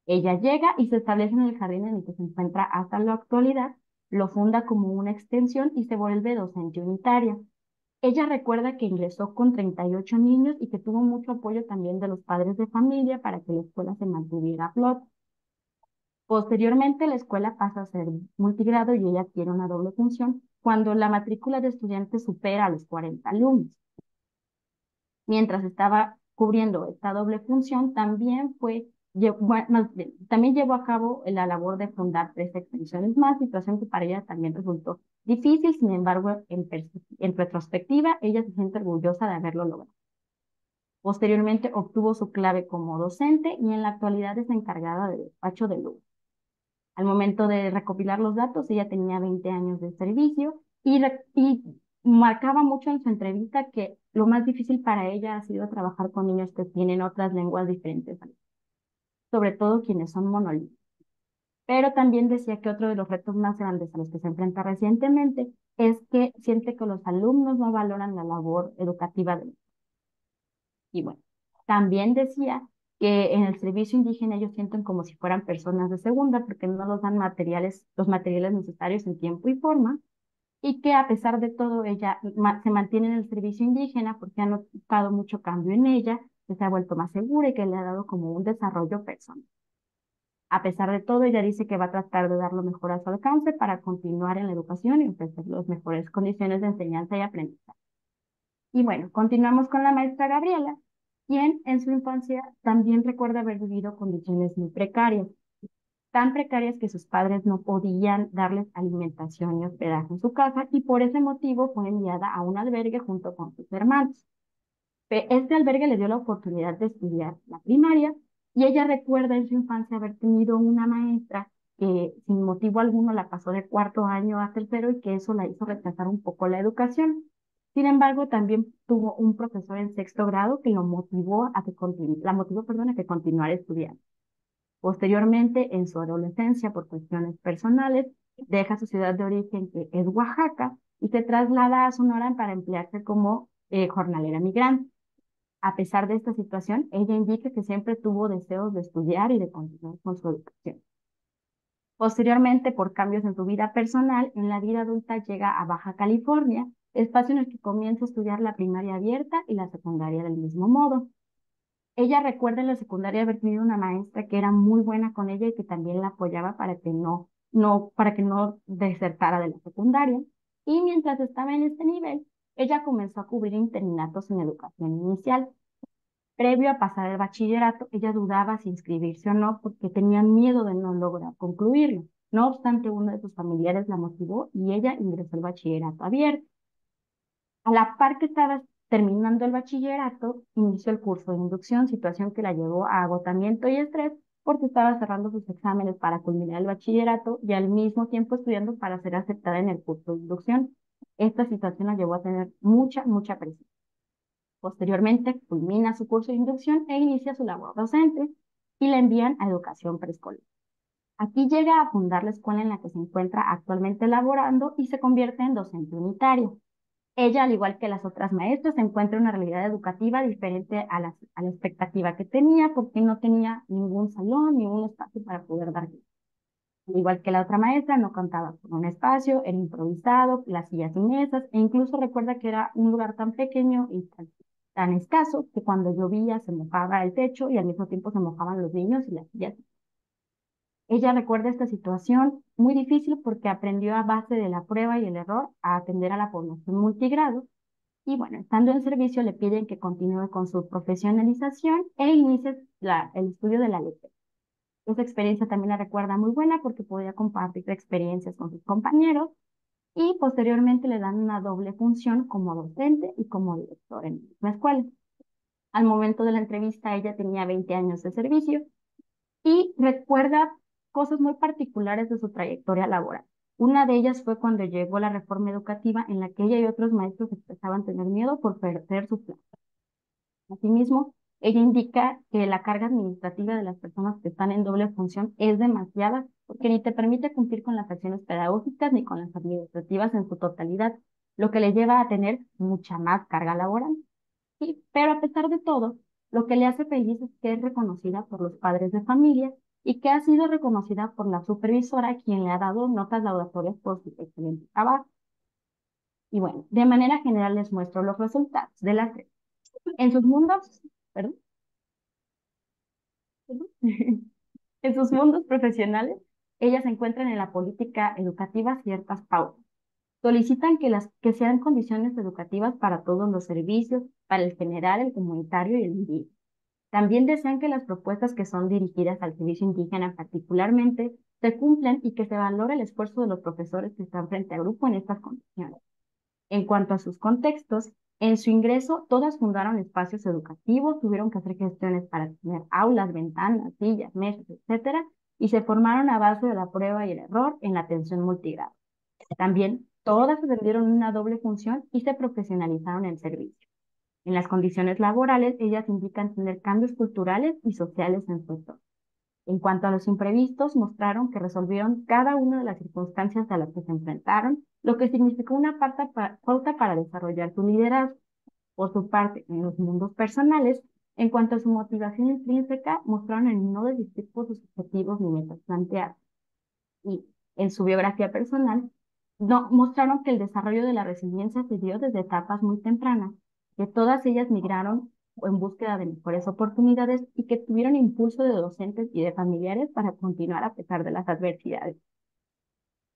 Ella llega y se establece en el jardín en el que se encuentra hasta la actualidad, lo funda como una extensión y se vuelve docente unitaria. Ella recuerda que ingresó con 38 niños y que tuvo mucho apoyo también de los padres de familia para que la escuela se mantuviera a flote. Posteriormente, la escuela pasa a ser multigrado y ella tiene una doble función cuando la matrícula de estudiantes supera a los 40 alumnos. Mientras estaba cubriendo esta doble función, también llevó a cabo la labor de fundar 3 extensiones más, situación que para ella también resultó difícil. Sin embargo, en retrospectiva, ella se siente orgullosa de haberlo logrado. Posteriormente obtuvo su clave como docente y en la actualidad es encargada del despacho de luz. Al momento de recopilar los datos, ella tenía 20 años de servicio y marcaba mucho en su entrevista que lo más difícil para ella ha sido trabajar con niños que tienen otras lenguas diferentes, sobre todo quienes son monolingües. Pero también decía que otro de los retos más grandes a los que se enfrenta recientemente es que siente que los alumnos no valoran la labor educativa de ellos. Y bueno, también decía que en el servicio indígena ellos sienten como si fueran personas de segunda porque no los dan los materiales necesarios en tiempo y forma, y que a pesar de todo ella se mantiene en el servicio indígena porque ha notado mucho cambio en ella, que se ha vuelto más segura y que le ha dado como un desarrollo personal. A pesar de todo, ella dice que va a tratar de dar lo mejor a su alcance para continuar en la educación y ofrecer las mejores condiciones de enseñanza y aprendizaje. Y bueno, continuamos con la maestra Gabriela, quien en su infancia también recuerda haber vivido condiciones muy precarias, tan precarias que sus padres no podían darles alimentación y hospedaje en su casa y por ese motivo fue enviada a un albergue junto con sus hermanos. Este albergue le dio la oportunidad de estudiar la primaria y ella recuerda en su infancia haber tenido una maestra que sin motivo alguno la pasó de 4º a 3º y que eso la hizo rechazar un poco la educación. Sin embargo, también tuvo un profesor en 6º grado que la motivó, perdón, a que continuara estudiando. Posteriormente, en su adolescencia, por cuestiones personales, deja su ciudad de origen, que es Oaxaca, y se traslada a Sonora para emplearse como jornalera migrante. A pesar de esta situación, ella indica que siempre tuvo deseos de estudiar y de continuar con su educación. Posteriormente, por cambios en su vida personal, en la vida adulta llega a Baja California, espacio en el que comienza a estudiar la primaria abierta y la secundaria del mismo modo. Ella recuerda en la secundaria haber tenido una maestra que era muy buena con ella y que también la apoyaba para que para que no desertara de la secundaria. Y mientras estaba en este nivel, ella comenzó a cubrir internatos en educación inicial. Previo a pasar el bachillerato, ella dudaba si inscribirse o no porque tenía miedo de no lograr concluirlo. No obstante, uno de sus familiares la motivó y ella ingresó al bachillerato abierto. A la par que estaba terminando el bachillerato, inició el curso de inducción, situación que la llevó a agotamiento y estrés porque estaba cerrando sus exámenes para culminar el bachillerato y al mismo tiempo estudiando para ser aceptada en el curso de inducción. Esta situación la llevó a tener mucha presión. Posteriormente, culmina su curso de inducción e inicia su labor docente y la envían a educación preescolar. Aquí llega a fundar la escuela en la que se encuentra actualmente laborando y se convierte en docente unitario. Ella, al igual que las otras maestras, encuentra una realidad educativa diferente a la expectativa que tenía porque no tenía ningún salón ni un espacio para poder dar clases. Al igual que la otra maestra, no contaba con un espacio, era improvisado, las sillas y mesas, e incluso recuerda que era un lugar tan pequeño y tan escaso que cuando llovía se mojaba el techo y al mismo tiempo se mojaban los niños y las sillas. Ella recuerda esta situación muy difícil porque aprendió a base de la prueba y el error a atender a la población multigrado. Y bueno, estando en servicio le piden que continúe con su profesionalización e inicie el estudio de la letra. Esa experiencia también la recuerda muy buena porque podía compartir experiencias con sus compañeros y posteriormente le dan una doble función como docente y como director en la escuela. Al momento de la entrevista ella tenía 20 años de servicio y recuerda cosas muy particulares de su trayectoria laboral. Una de ellas fue cuando llegó la reforma educativa en la que ella y otros maestros expresaban tener miedo por perder su plaza. Asimismo, ella indica que la carga administrativa de las personas que están en doble función es demasiada porque ni te permite cumplir con las acciones pedagógicas ni con las administrativas en su totalidad, lo que le lleva a tener mucha más carga laboral. Sí, pero a pesar de todo, lo que le hace feliz es que es reconocida por los padres de familia y que ha sido reconocida por la supervisora, quien le ha dado notas laudatorias por su excelente trabajo. Y bueno, de manera general les muestro los resultados de las tres. En sus mundos, perdón, perdón. En sus mundos profesionales, ellas encuentran en la política educativa ciertas pautas. Solicitan que sean condiciones educativas para todos los servicios, para el general, el comunitario y el indígena. También desean que las propuestas que son dirigidas al servicio indígena particularmente se cumplan y que se valore el esfuerzo de los profesores que están frente a grupo en estas condiciones. En cuanto a sus contextos, en su ingreso todas fundaron espacios educativos, tuvieron que hacer gestiones para tener aulas, ventanas, sillas, mesas, etcétera, y se formaron a base de la prueba y el error en la atención multigrado. También todas atendieron una doble función y se profesionalizaron en servicio. En las condiciones laborales, ellas indican tener cambios culturales y sociales en su entorno. En cuanto a los imprevistos, mostraron que resolvieron cada una de las circunstancias a las que se enfrentaron, lo que significó una pauta para desarrollar su liderazgo. Por su parte, en los mundos personales, en cuanto a su motivación intrínseca, mostraron en no desistir por sus objetivos ni metas planteadas. Y en su biografía personal, no, mostraron que el desarrollo de la resiliencia se dio desde etapas muy tempranas, que todas ellas migraron en búsqueda de mejores oportunidades y que tuvieron impulso de docentes y de familiares para continuar a pesar de las adversidades.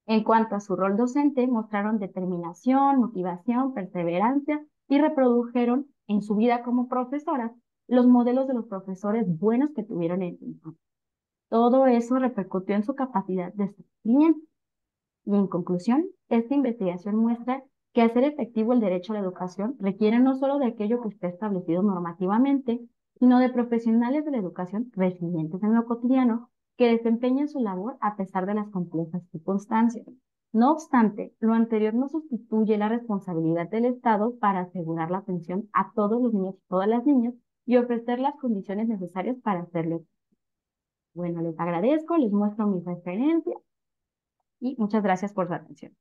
En cuanto a su rol docente, mostraron determinación, motivación, perseverancia y reprodujeron en su vida como profesoras los modelos de los profesores buenos que tuvieron en su infancia. Todo eso repercutió en su capacidad de ser cliente. Y en conclusión, esta investigación muestra que hacer efectivo el derecho a la educación requiere no solo de aquello que esté establecido normativamente, sino de profesionales de la educación resilientes en lo cotidiano que desempeñen su labor a pesar de las complejas circunstancias. No obstante, lo anterior no sustituye la responsabilidad del Estado para asegurar la atención a todos los niños y todas las niñas y ofrecer las condiciones necesarias para hacerlo. Bueno, les agradezco, les muestro mis referencias y muchas gracias por su atención.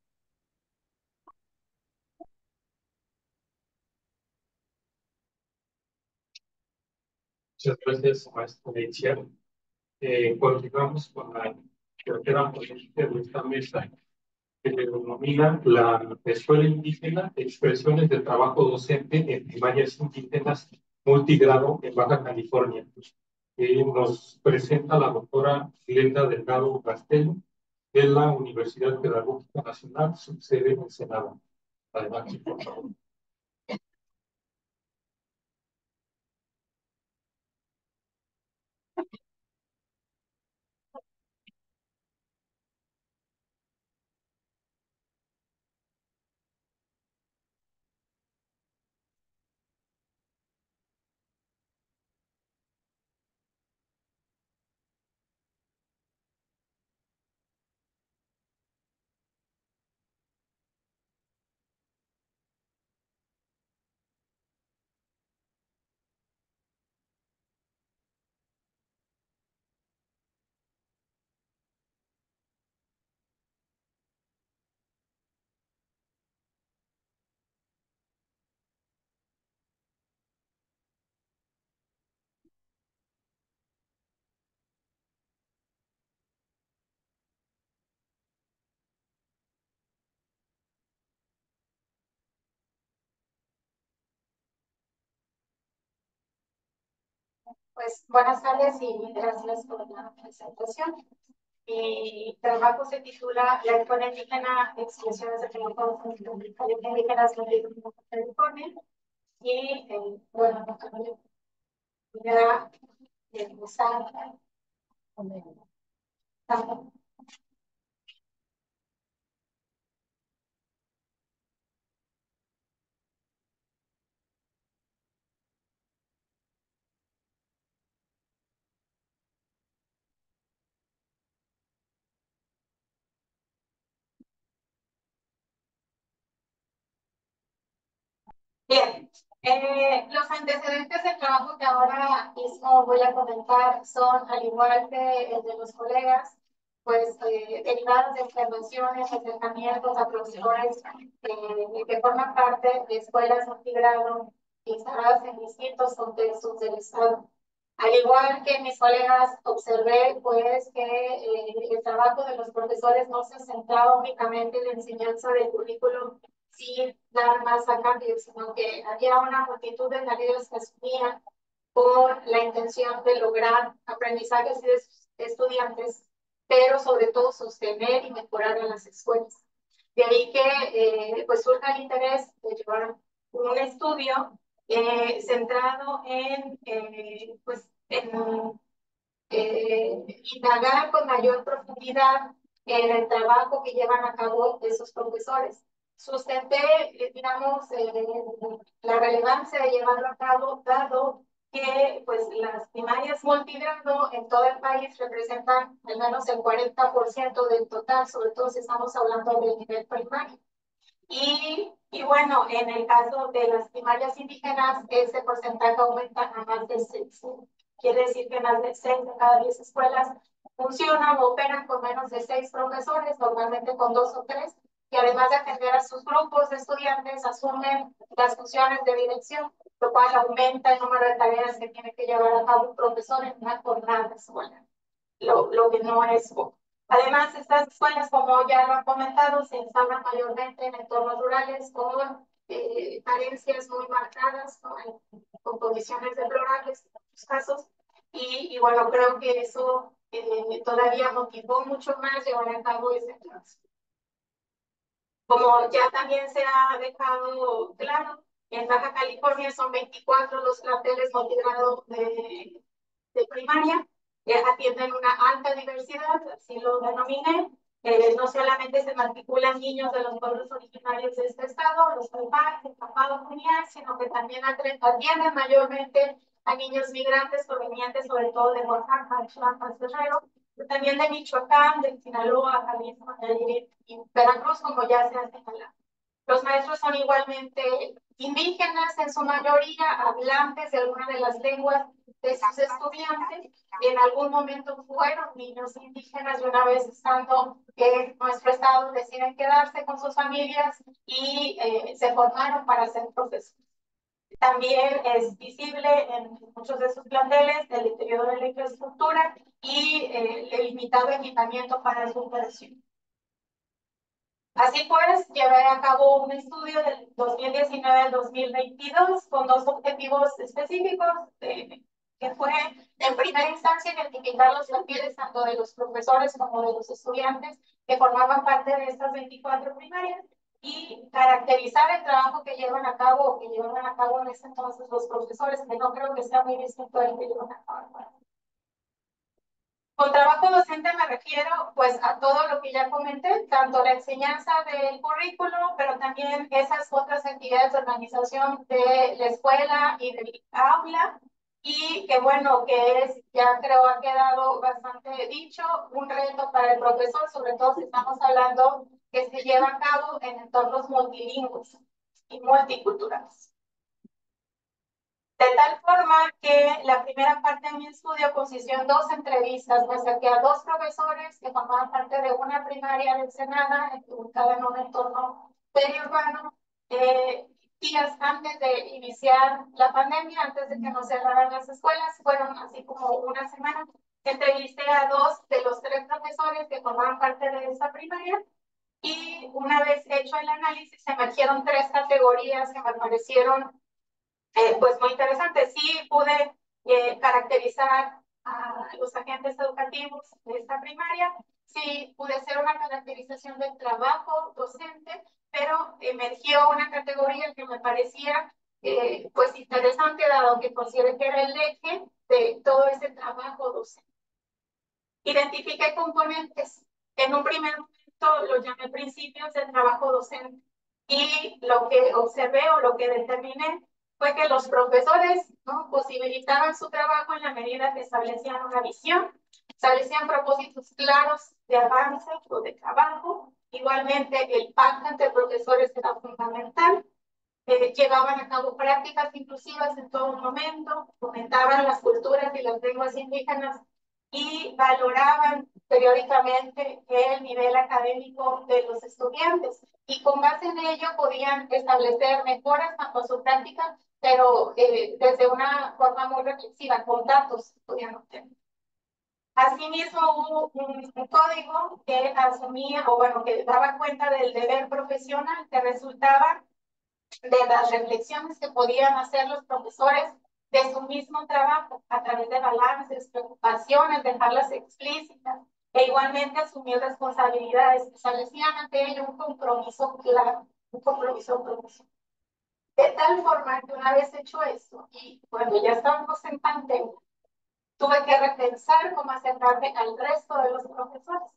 Muchas gracias, maestra Alicia. Continuamos con la tercera ponencia de esta mesa, que se denomina la Escuela Indígena, Expresiones de Trabajo Docente en Primarias Indígenas Multigrado en Baja California. Nos presenta la doctora Glenda Delgado Castelo, de la Universidad Pedagógica Nacional, su sede en Senado. Adelante, por favor. Pues buenas tardes y gracias por la presentación. Mi trabajo se titula La Escuela Indígena, Expresiones de Trabajo Indígenas de California. Y bueno, voy a empezar. Bien, los antecedentes del trabajo que ahora mismo voy a comentar son, al igual que el de los colegas, pues derivadas de intervenciones, acercamientos a profesores que forman parte de escuelas multigrado instaladas en distintos contextos del Estado. Al igual que mis colegas, observé pues que el trabajo de los profesores no se centraba únicamente en la enseñanza del currículo sin dar más a cambio, sino que había una multitud de tareas que asumían con la intención de lograr aprendizajes de estudiantes, pero sobre todo sostener y mejorar a las escuelas. De ahí que pues surja el interés de llevar un estudio centrado en, pues, en indagar con mayor profundidad en el trabajo que llevan a cabo esos profesores. Sustenté, digamos, la relevancia de llevarlo a cabo, dado que pues, las primarias multigrado en todo el país representan al menos el 40% del total, sobre todo si estamos hablando del nivel primario. Y bueno, en el caso de las primarias indígenas, ese porcentaje aumenta a más de 6. Quiere decir que más de 6 de cada 10 escuelas funcionan o operan con menos de 6 profesores, normalmente con 2 o 3, que además de atender a sus grupos de estudiantes, asumen las funciones de dirección, lo cual aumenta el número de tareas que tiene que llevar a cabo un profesor en una jornada de escuela, lo que no es poco. Además, estas escuelas, como ya lo han comentado, se instalan mayormente en entornos rurales con carencias muy marcadas, ¿no? Con condiciones deplorables en muchos casos. Y bueno, creo que eso todavía motivó mucho más llevar a cabo ese trabajo. Como ya también se ha dejado claro, en Baja California son 24 los planteles multigrado de primaria, atienden una alta diversidad, así lo denominé. No solamente se matriculan niños de los pueblos originarios de este estado, los Palpán, el Capado Junior, sino que también atienden mayormente a niños migrantes provenientes sobre todo de Oaxaca, Chiapas, Guerrero, pero también de Michoacán, de Sinaloa, Jalisco, Nayarit y Veracruz, como ya se ha señalado. Los maestros son igualmente indígenas, en su mayoría hablantes de alguna de las lenguas de sus estudiantes. En algún momento fueron niños indígenas y una vez estando en nuestro estado deciden quedarse con sus familias y se formaron para ser profesores. También es visible en muchos de sus planteles el deterioro de la infraestructura y el limitado equipamiento para su operación. Así pues, llevé a cabo un estudio del 2019 al 2022 con 2 objetivos específicos, que fue, en primera instancia, identificar los perfiles tanto de los profesores como de los estudiantes que formaban parte de estas 24 primarias y caracterizar el trabajo que llevan a cabo o que llevan a cabo en ese entonces los profesores, que no creo que sea muy distinto del que llevan a cabo. Con trabajo docente me refiero pues a todo lo que ya comenté, tanto la enseñanza del currículo, pero también esas otras actividades de organización de la escuela y del aula, y que bueno, que es, ya creo ha quedado bastante dicho, un reto para el profesor, sobre todo si estamos hablando que se lleva a cabo en entornos multilingües y multiculturales. De tal forma que la primera parte de mi estudio consistió en 2 entrevistas. Me acerqué a 2 profesores que formaban parte de una primaria de Ensenada, ubicada en un entorno periurbano, días antes de iniciar la pandemia, antes de que nos cerraran las escuelas, fueron así como una semana. Entrevisté a 2 de los 3 profesores que formaban parte de esa primaria y una vez hecho el análisis, emergieron 3 categorías que me parecieron pues muy interesante. Sí pude caracterizar a los agentes educativos de esta primaria, sí pude hacer una caracterización del trabajo docente, pero emergió una categoría que me parecía pues interesante, dado que considero que era el eje de todo ese trabajo docente. Identifiqué componentes. En un primer momento lo llamé principios del trabajo docente y lo que observé o lo que determiné fue que los profesores, ¿no?, posibilitaban su trabajo en la medida que establecían una visión, establecían propósitos claros de avance o de trabajo. Igualmente, el pacto entre profesores era fundamental. Llevaban a cabo prácticas inclusivas en todo momento, fomentaban las culturas y las lenguas indígenas y valoraban periódicamente el nivel académico de los estudiantes y con base en ello podían establecer mejoras tanto a su práctica, pero desde una forma muy reflexiva, con datos podían obtener. Asimismo, hubo un código que asumía, o bueno, que daba cuenta del deber profesional que resultaba de las reflexiones que podían hacer los profesores de su mismo trabajo a través de balances, preocupaciones, dejarlas explícitas e igualmente asumir responsabilidades. Establecían ante ello un compromiso claro, un compromiso profesional. De tal forma que una vez hecho eso, y cuando ya estábamos en pandemia, tuve que repensar cómo acercarme al resto de los profesores.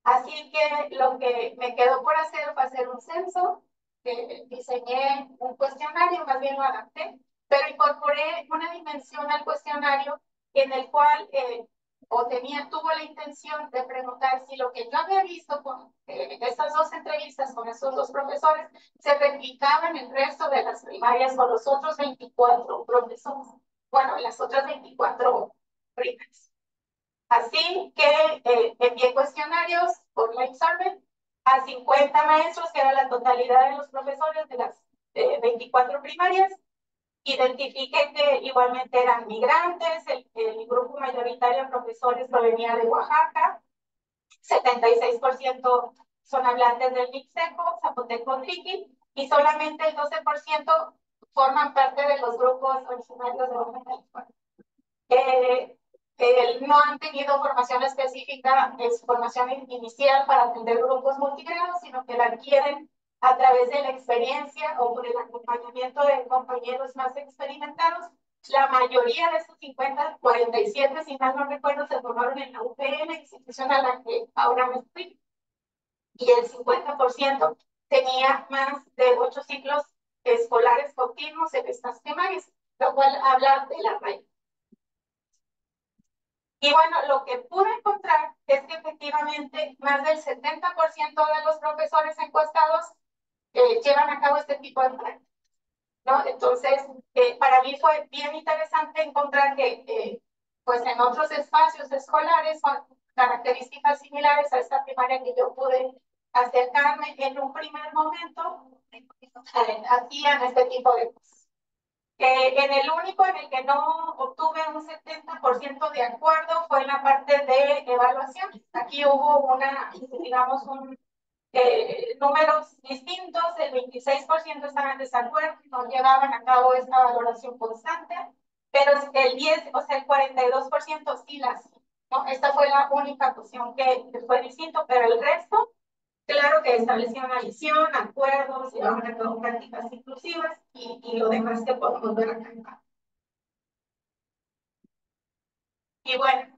Así que lo que me quedó por hacer fue hacer un censo, diseñé un cuestionario, más bien lo adapté, pero incorporé una dimensión al cuestionario en el cual tuvo la intención de preguntar si lo que yo había visto con estas dos entrevistas con esos dos profesores se replicaba en el resto de las primarias con los otros 24 profesores. Bueno, las otras 24 primarias. Así que envié cuestionarios por la Survey a 50 maestros, que era la totalidad de los profesores de las 24 primarias. Identifiqué que igualmente eran migrantes, el grupo mayoritario de profesores provenía de Oaxaca, 76% son hablantes del mixteco, zapoteco, triqui, y solamente el 12% forman parte de los grupos originarios de Baja California. No han tenido formación específica, es formación inicial para atender grupos multigrados, sino que la adquieren a través de la experiencia o por el acompañamiento de compañeros más experimentados. La mayoría de estos 47, si mal no recuerdo, se formaron en la UPN, institución a la que ahora me estoy, y el 50% tenía más de 8 ciclos escolares continuos en estas primarias, lo cual habla de la raíz. Y bueno, lo que pude encontrar es que efectivamente más del 70% de los profesores encuestados llevan a cabo este tipo de prácticas, ¿no? Entonces, para mí fue bien interesante encontrar que pues en otros espacios escolares son características similares a esta primaria que yo pude acercarme en un primer momento, hacían este tipo de cosas. En el único en el que no obtuve un 70% de acuerdo fue en la parte de evaluación. Aquí hubo digamos, números distintos, el 26% estaban en desacuerdo, no llevaban a cabo esta valoración constante, pero el 10, o sea, el 42% sí las, ¿no? Esta fue la única cuestión que fue distinto, pero el resto, claro que establecían una visión, acuerdos, llevaban a cabo prácticas inclusivas y lo demás que podemos ver acá. Y bueno,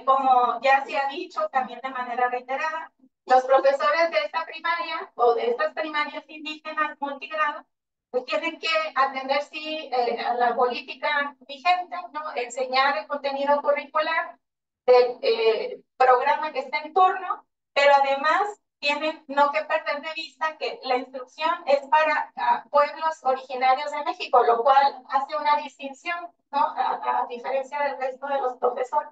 como ya se ha dicho también de manera reiterada, los profesores de esta primaria o de estas primarias indígenas multigrado pues tienen que atender sí a la política vigente, ¿no? Enseñar el contenido curricular del programa que está en turno, pero además tienen no que perder de vista que la instrucción es para pueblos originarios de México, lo cual hace una distinción, ¿no? A diferencia del resto de los profesores.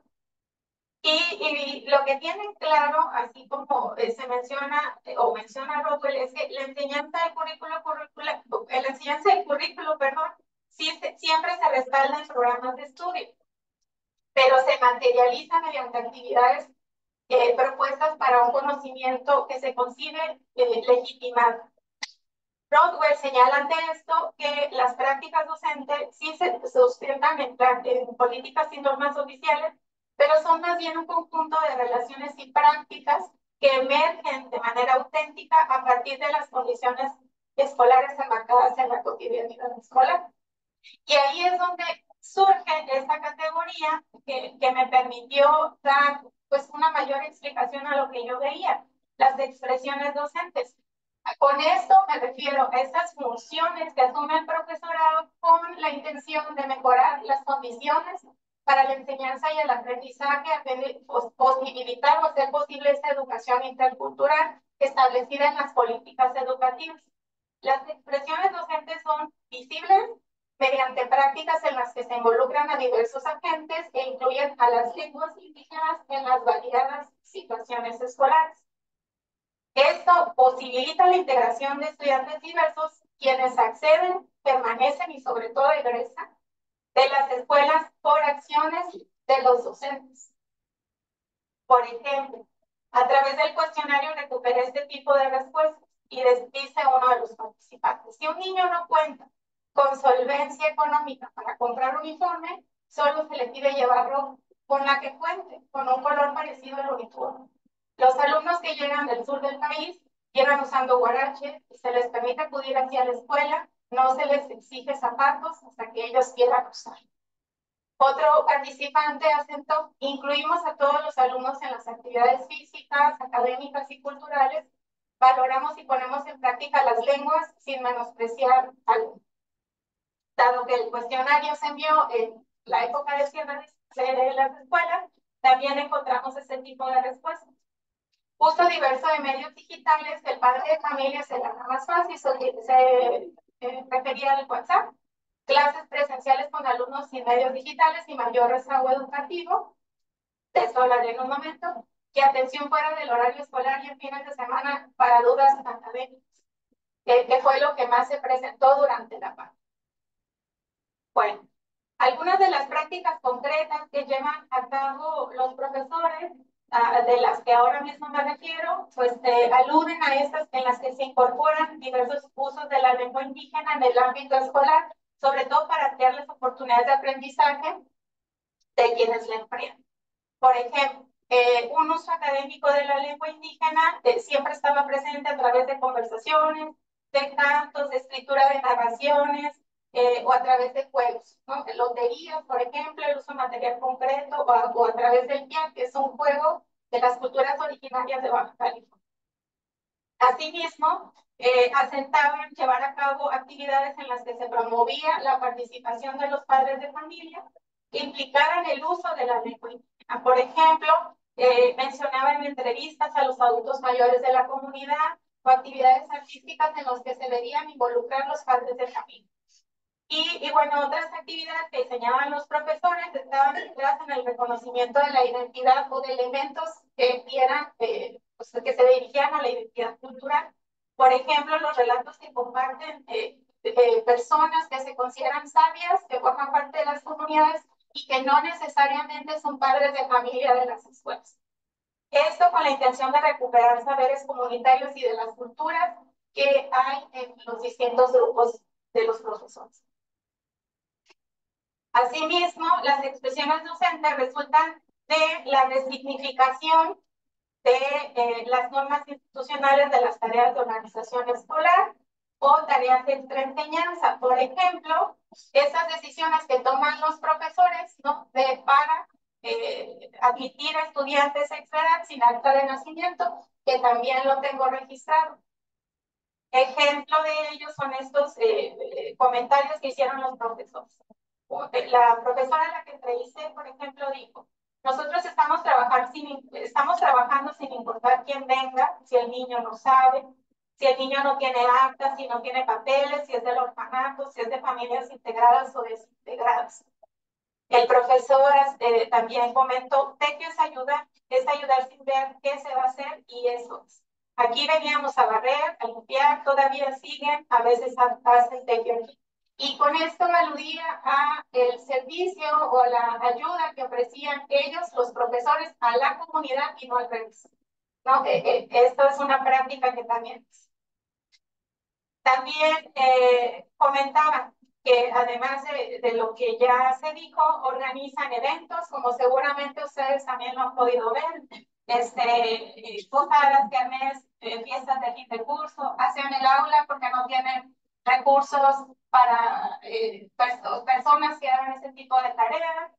Y lo que tienen claro, así como se menciona o menciona Rockwell, es que la enseñanza del currículo, perdón, siempre se respalda en programas de estudio, pero se materializa mediante actividades propuestas para un conocimiento que se concibe legitimado. Rockwell señala ante esto que las prácticas docentes sí se sustentan en políticas y normas oficiales, pero son más bien un conjunto de relaciones y prácticas que emergen de manera auténtica a partir de las condiciones escolares enmarcadas en la cotidianidad escolar. Y ahí es donde surge esta categoría que me permitió dar pues una mayor explicación a lo que yo veía, las expresiones docentes. Con esto me refiero a estas funciones que asume el profesorado con la intención de mejorar las condiciones para la enseñanza y el aprendizaje, posibilitar o hacer posible esta educación intercultural establecida en las políticas educativas. Las expresiones docentes son visibles mediante prácticas en las que se involucran a diversos agentes e incluyen apoyen a las lenguas indígenas en las variadas situaciones escolares. Esto posibilita la integración de estudiantes diversos, quienes acceden, permanecen y sobre todo egresan de las escuelas por acciones de los docentes. Por ejemplo, a través del cuestionario recuperé este tipo de respuestas y dice uno de los participantes: si un niño no cuenta con solvencia económica para comprar uniforme, solo se le pide llevarlo con la que cuente, con un color parecido al uniforme. Los alumnos que llegan del sur del país llegan usando guarache y se les permite acudir hacia la escuela, no se les exige zapatos hasta que ellos quieran usar. Otro participante asentó: incluimos a todos los alumnos en las actividades físicas, académicas y culturales, valoramos y ponemos en práctica las lenguas sin menospreciar algo. Dado que el cuestionario se envió en la época de cierre de las escuelas, también encontramos ese tipo de respuestas. Uso diverso de medios digitales, el padre de familia se le haga más fácil, se refería al WhatsApp. Clases presenciales con alumnos sin medios digitales y mayor rezago educativo. De esto hablaré en un momento. Y atención fuera del horario escolar y en fines de semana para dudas académicas, que fue lo que más se presentó durante la pandemia. Bueno, algunas de las prácticas concretas que llevan a cabo los profesores, de las que ahora mismo me refiero, pues aluden a estas en las que se incorporan diversos usos de la lengua indígena en el ámbito escolar, sobre todo para crearles oportunidades de aprendizaje de quienes la emplean. Por ejemplo, un uso académico de la lengua indígena siempre estaba presente a través de conversaciones, de cantos, de escritura de narraciones, o a través de juegos, ¿no? Loterías, por ejemplo, el uso de material concreto, o a través del piano, que es un juego de las culturas originarias de Baja California. Asimismo, asentaban llevar a cabo actividades en las que se promovía la participación de los padres de familia que implicaran el uso de la lengua indígena. Por ejemplo, mencionaban entrevistas a los adultos mayores de la comunidad o actividades artísticas en las que se debían involucrar los padres de familia. Y bueno, otras actividades que diseñaban los profesores estaban centradas en el reconocimiento de la identidad o de elementos que dieran, pues, que se dirigían a la identidad cultural. Por ejemplo, los relatos que comparten personas que se consideran sabias, que forman parte de las comunidades y que no necesariamente son padres de familia de las escuelas. Esto con la intención de recuperar saberes comunitarios y de las culturas que hay en los distintos grupos de los profesores. Asimismo, las expresiones docentes resultan de la resignificación de las normas institucionales de las tareas de organización escolar o tareas de enseñanza. Por ejemplo, esas decisiones que toman los profesores, ¿no? para admitir a estudiantes extra edad sin acta de nacimiento, que también lo tengo registrado. Ejemplo de ellos son estos comentarios que hicieron los profesores. La profesora a la que entrevisté, por ejemplo, dijo: nosotros estamos trabajando sin importar quién venga, si el niño no sabe, si el niño no tiene acta, si no tiene papeles, si es del orfanato, si es de familias integradas o desintegradas. El profesor también comentó: TECIO es ayudar sin ver qué se va a hacer, y eso es. Aquí veníamos a barrer, a limpiar, todavía siguen, a veces hacen TECIO aquí. Y con esto aludía a el servicio o la ayuda que ofrecían ellos, los profesores, a la comunidad y no al revés. ¿No? Esto es una práctica que también es. También comentaban que además de lo que ya se dijo, organizan eventos, como seguramente ustedes también lo han podido ver, posadas, kermés, fiestas de fin de curso, hacen el aula porque no tienen recursos para personas que hagan ese tipo de tareas,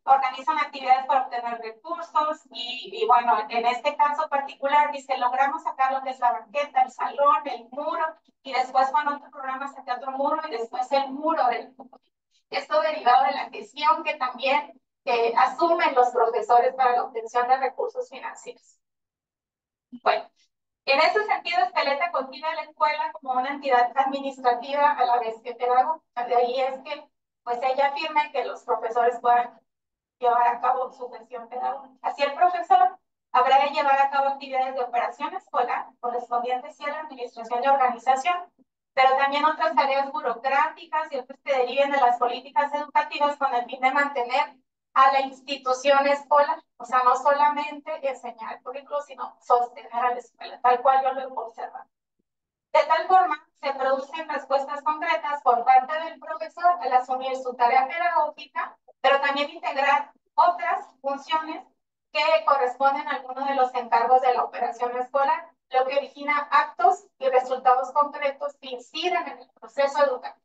organizan actividades para obtener recursos y bueno, en este caso particular dice: logramos sacar lo que es la banqueta, el salón, el muro, y después con otro programa saqué otro muro y después el muro del muro. Esto derivado de la gestión que también asumen los profesores para la obtención de recursos financieros. Bueno, en ese sentido, Escaleta concibe a la escuela como una entidad administrativa a la vez que pedagógica. De ahí es que pues ella afirme que los profesores puedan llevar a cabo su función pedagógica. Así el profesor habrá de llevar a cabo actividades de operación escolar correspondientes a la administración de organización, pero también otras tareas burocráticas y otras que deriven de las políticas educativas con el fin de mantener a la institución escolar. O sea, no solamente enseñar el currículo, sino sostener a la escuela, tal cual yo lo he observado. De tal forma, se producen respuestas concretas por parte del profesor al asumir su tarea pedagógica, pero también integrar otras funciones que corresponden a alguno de los encargos de la operación escolar, lo que origina actos y resultados concretos que inciden en el proceso educativo.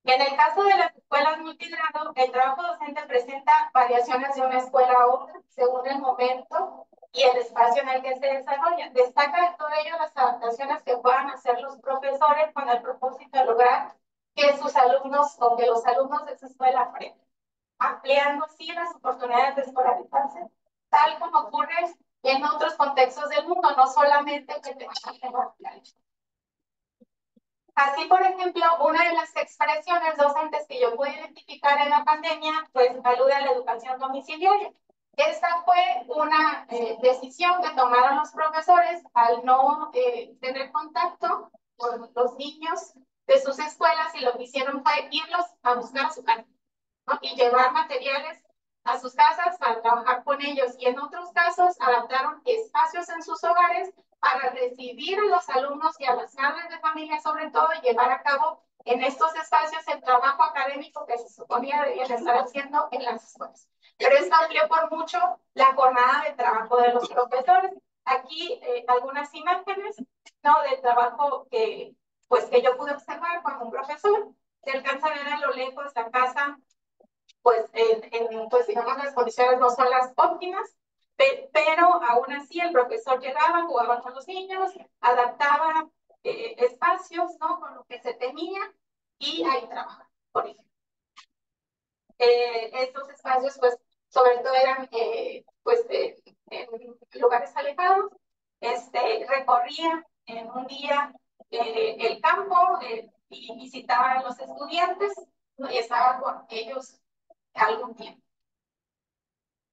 En el caso de las escuelas multigrado, el trabajo docente presenta variaciones de una escuela a otra según el momento y el espacio en el que se desarrolla. Destaca de todo ello las adaptaciones que puedan hacer los profesores con el propósito de lograr que sus alumnos o que los alumnos de esa escuela aprendan, ampliando así las oportunidades de escolarizarse, tal como ocurre en otros contextos del mundo, no solamente que te Así, por ejemplo, una de las expresiones docentes que yo pude identificar en la pandemia, pues alude a la educación domiciliaria. Esta fue una decisión que tomaron los profesores al no tener contacto con los niños de sus escuelas, y lo que hicieron fue irlos a buscar a su casa, ¿no? Y llevar materiales a sus casas para trabajar con ellos. Y en otros casos adaptaron espacios en sus hogares para recibir a los alumnos y a las madres de familia, sobre todo, y llevar a cabo en estos espacios el trabajo académico que se suponía debían estar haciendo en las escuelas. Pero esto amplió por mucho la jornada de trabajo de los profesores. Aquí algunas imágenes, ¿no?, del trabajo que yo pude observar como un profesor. Se alcanza a ver a lo lejos la casa, pues digamos, las condiciones no son las óptimas, pero aún así el profesor llegaba, jugaba con los niños, adaptaba espacios, ¿no?, con lo que se tenía, y ahí trabajaba, por ejemplo. Estos espacios, pues, sobre todo eran, en lugares alejados. Recorría en un día el campo y visitaba a los estudiantes, ¿no?, y estaba con ellos algún tiempo.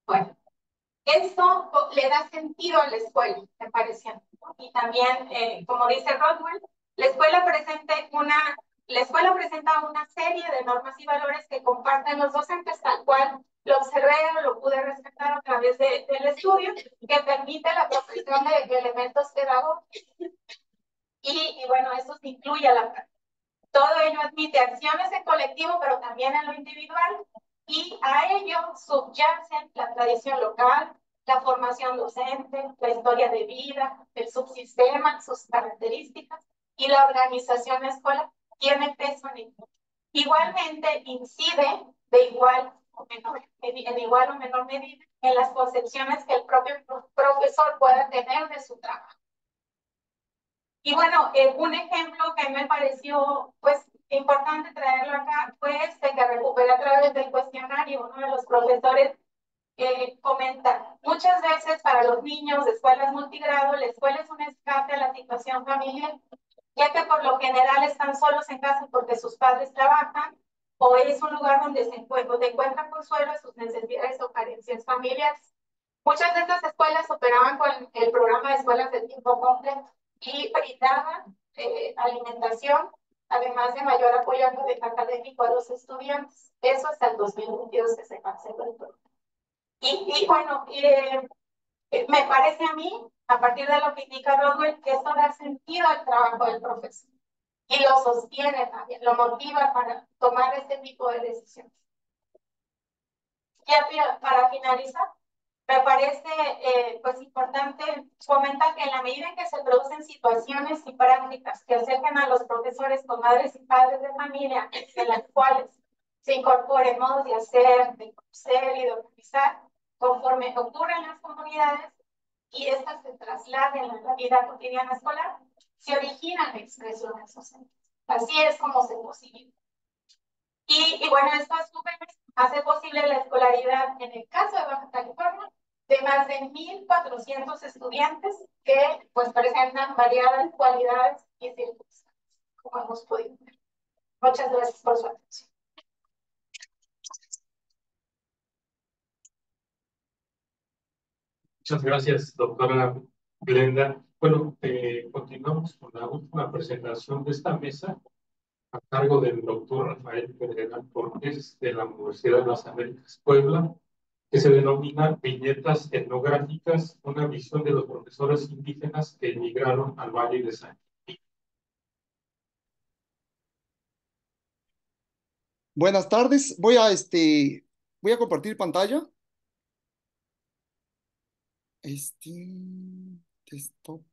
Bueno, esto le da sentido a la escuela, me parece. Y también, como dice Rodwell, la escuela presenta una serie de normas y valores que comparten los docentes, tal cual lo observé o lo pude rescatar a través del estudio, que permite la proposición de elementos pedagógicos. Y bueno, esto se incluye a la práctica. Todo ello admite acciones en colectivo, pero también en lo individual, y a ello subyacen la tradición local, la formación docente, la historia de vida, el subsistema, sus características, y la organización escolar tiene peso en ello. Igualmente incide en igual o menor medida en las concepciones que el propio profesor pueda tener de su trabajo. Y bueno, un ejemplo que me pareció pues importante traerlo acá fue que recuperé a través del cuestionario. Uno de los profesores comenta: muchas veces para los niños de escuelas multigrado, la escuela es un escape a la situación familiar, ya que por lo general están solos en casa porque sus padres trabajan, o es un lugar donde encuentran consuelo a sus necesidades o carencias familiares. Muchas de estas escuelas operaban con el programa de escuelas de tiempo completo y brindaban alimentación, además de mayor apoyo académico a los estudiantes. Eso hasta el 2022 que se canceló el programa. Y bueno, me parece a mí, a partir de lo que indica Rodwell, que esto da sentido al trabajo del profesor y lo sostiene también, lo motiva para tomar este tipo de decisiones. Ya para finalizar, me parece pues importante comentar que en la medida en que se producen situaciones y prácticas que acerquen a los profesores con madres y padres de familia, en las cuales se incorporen modos de hacer, de conocer y de organizar conforme ocurren en las comunidades, y estas se trasladen a la vida cotidiana escolar, se originan expresiones sociales. Así es como se posibilita. Y bueno, esto a su vez hace posible la escolaridad, en el caso de Baja California, de más de 1,400 estudiantes que pues presentan variadas cualidades y circunstancias, como hemos podido ver. Muchas gracias por su atención. Muchas gracias, doctora Glenda. Bueno, continuamos con la última presentación de esta mesa a cargo del doctor Rafael Pedregal Cortés de la Universidad de las Américas Puebla, que se denomina Viñetas Etnográficas, una visión de los profesores indígenas que emigraron al Valle de San Quintín. Buenas tardes, voy a compartir pantalla. Desktop.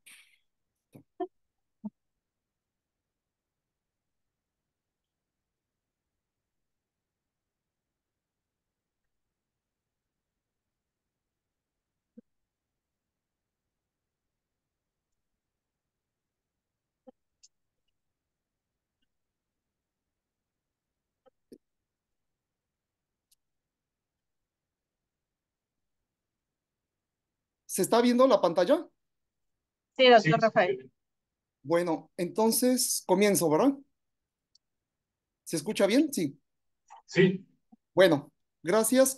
¿Se está viendo la pantalla? Sí, doctor Rafael. Bueno, entonces comienzo, ¿verdad? ¿Se escucha bien? Sí. Sí. Bueno, gracias.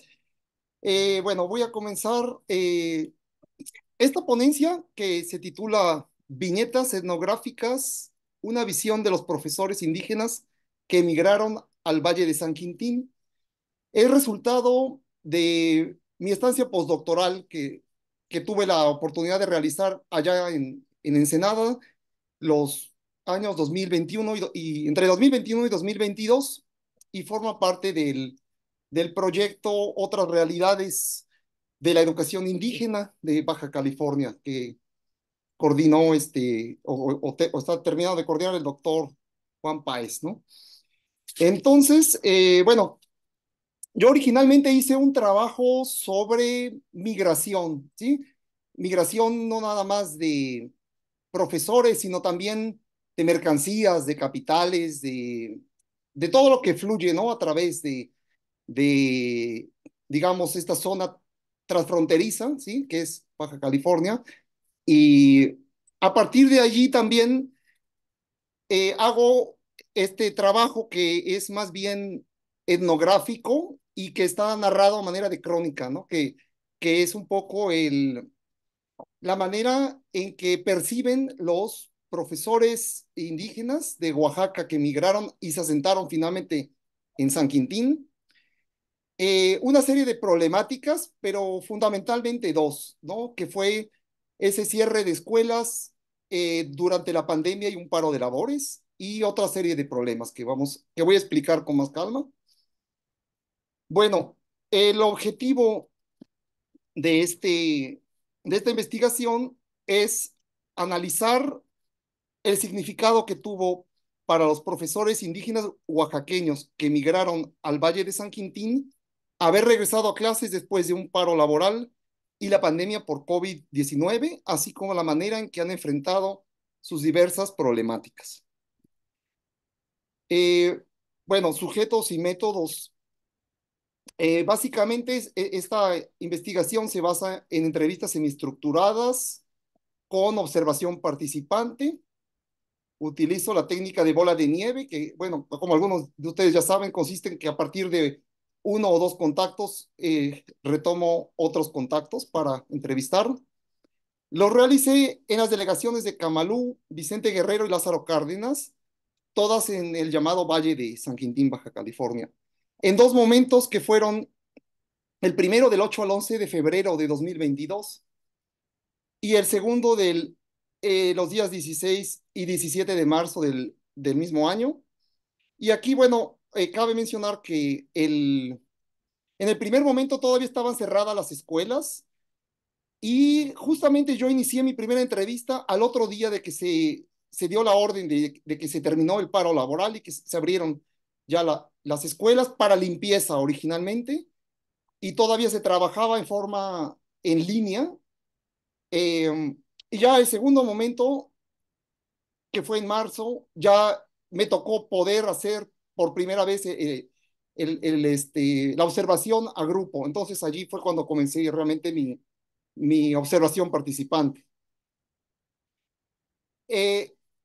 Bueno, voy a comenzar esta ponencia que se titula Viñetas etnográficas, una visión de los profesores indígenas que emigraron al Valle de San Quintín. Es resultado de mi estancia postdoctoral que tuve la oportunidad de realizar allá en Ensenada los años 2021 y entre 2021 y 2022 y forma parte del proyecto Otras Realidades de la Educación Indígena de Baja California que coordinó o está terminado de coordinar el doctor Juan Páez, ¿no? Entonces, bueno, yo originalmente hice un trabajo sobre migración, ¿sí? Migración no nada más de profesores, sino también de mercancías, de capitales, de todo lo que fluye, ¿no? A través de, digamos, esta zona transfronteriza, ¿sí? Que es Baja California. Y a partir de allí también hago este trabajo que es más bien etnográfico y que está narrado a manera de crónica, ¿no? Que es un poco la manera en que perciben los profesores indígenas de Oaxaca que migraron y se asentaron finalmente en San Quintín. Una serie de problemáticas, pero fundamentalmente dos, ¿no? Que fue ese cierre de escuelas durante la pandemia y un paro de labores y otra serie de problemas que voy a explicar con más calma. Bueno, el objetivo de, de esta investigación es analizar el significado que tuvo para los profesores indígenas oaxaqueños que emigraron al Valle de San Quintín haber regresado a clases después de un paro laboral y la pandemia por COVID-19, así como la manera en que han enfrentado sus diversas problemáticas. Eh, bueno, sujetos y métodos. Básicamente, esta investigación se basa en entrevistas semiestructuradas con observación participante. Utilizo la técnica de bola de nieve, que, bueno, como algunos de ustedes ya saben, consiste en que a partir de uno o dos contactos retomo otros contactos para entrevistar. Lo realicé en las delegaciones de Camalú, Vicente Guerrero y Lázaro Cárdenas, todas en el llamado Valle de San Quintín, Baja California, en dos momentos que fueron el primero del 8 al 11 de febrero de 2022 y el segundo los días 16 y 17 de marzo del mismo año. Y aquí, bueno, cabe mencionar que en el primer momento todavía estaban cerradas las escuelas y justamente yo inicié mi primera entrevista al otro día de que se dio la orden de que se terminó el paro laboral y que se abrieron ya las escuelas para limpieza originalmente y todavía se trabajaba en forma en línea. Y ya el segundo momento, que fue en marzo, ya me tocó poder hacer por primera vez la observación a grupo. Entonces allí fue cuando comencé realmente mi observación participante.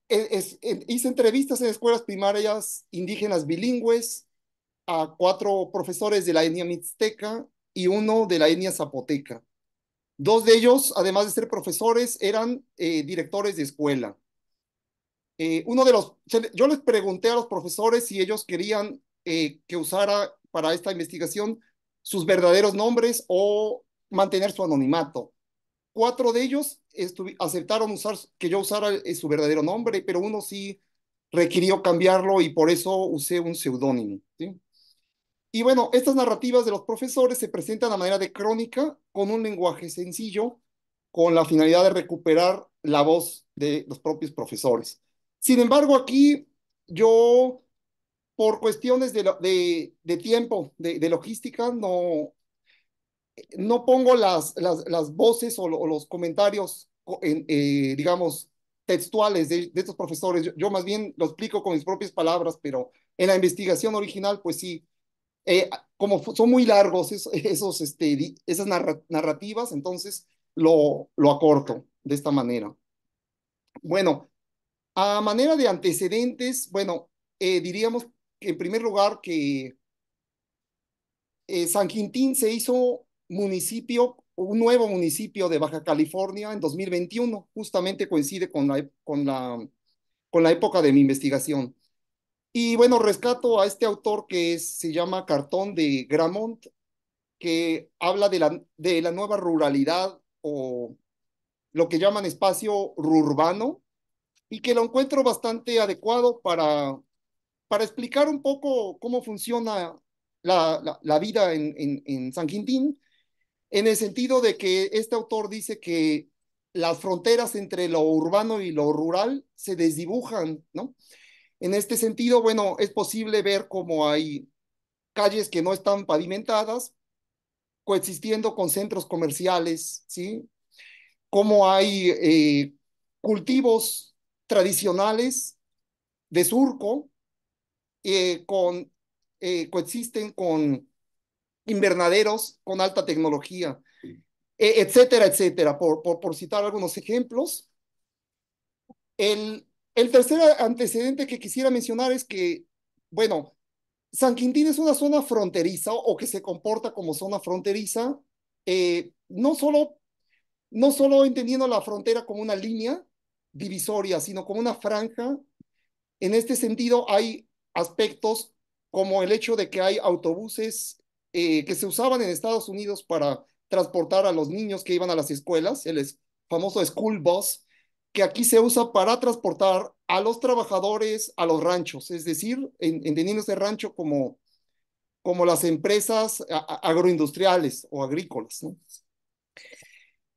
hice entrevistas en escuelas primarias indígenas bilingües a 4 profesores de la etnia mixteca y uno de la etnia zapoteca. 2 de ellos, además de ser profesores, eran directores de escuela. Yo les pregunté a los profesores si ellos querían que usara para esta investigación sus verdaderos nombres o mantener su anonimato. 4 de ellos aceptaron que yo usara su verdadero nombre, pero uno sí requirió cambiarlo y por eso usé un seudónimo, ¿sí? Y bueno, estas narrativas de los profesores se presentan a manera de crónica con un lenguaje sencillo, con la finalidad de recuperar la voz de los propios profesores. Sin embargo, aquí yo, por cuestiones de tiempo, de logística, no pongo las voces o los comentarios, digamos, textuales de estos profesores. Yo más bien lo explico con mis propias palabras, pero en la investigación original, pues sí, como son muy largos esas narrativas, entonces lo acorto de esta manera. Bueno, a manera de antecedentes, bueno, diríamos que en primer lugar que San Quintín se hizo un nuevo municipio de Baja California en 2021, justamente coincide con la época de mi investigación. Y bueno, rescato a este autor se llama Cartón de Gramont, que habla de la nueva ruralidad o lo que llaman espacio rurbano, y que lo encuentro bastante adecuado para explicar un poco cómo funciona la vida en San Quintín, en el sentido de que este autor dice que las fronteras entre lo urbano y lo rural se desdibujan, ¿no? En este sentido, bueno, es posible ver cómo hay calles que no están pavimentadas, coexistiendo con centros comerciales, ¿sí? Cómo hay cultivos tradicionales de surco, coexisten con invernaderos con alta tecnología, etcétera, etcétera, por citar algunos ejemplos. El tercer antecedente que quisiera mencionar es que, bueno, San Quintín es una zona fronteriza o que se comporta como zona fronteriza, no solo entendiendo la frontera como una línea divisoria, sino como una franja. En este sentido, hay aspectos como el hecho de que hay autobuses que se usaban en Estados Unidos para transportar a los niños que iban a las escuelas, famoso school bus, que aquí se usa para transportar a los trabajadores a los ranchos, es decir, entendiendo ese rancho como las empresas agroindustriales o agrícolas, ¿no?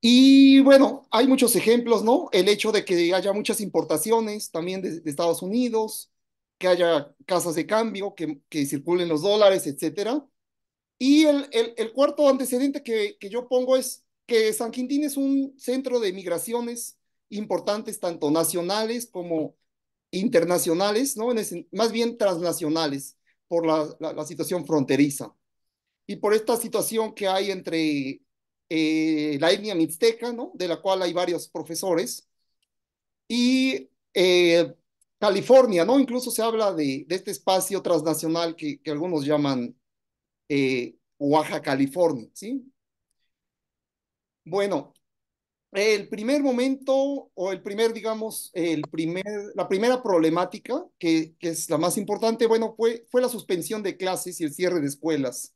Y bueno, hay muchos ejemplos, ¿no? El hecho de que haya muchas importaciones también de Estados Unidos, que haya casas de cambio, que circulen los dólares, etcétera. Y el cuarto antecedente que yo pongo es que San Quintín es un centro de migraciones importantes, tanto nacionales como internacionales, ¿no? Más bien transnacionales, por la situación fronteriza y por esta situación que hay entre la etnia mixteca, ¿no? De la cual hay varios profesores, y California, ¿no? Incluso se habla de este espacio transnacional que algunos llaman Oaxaca, California, ¿sí? Bueno, el primer momento o digamos, la primera problemática, que es la más importante, bueno, fue la suspensión de clases y el cierre de escuelas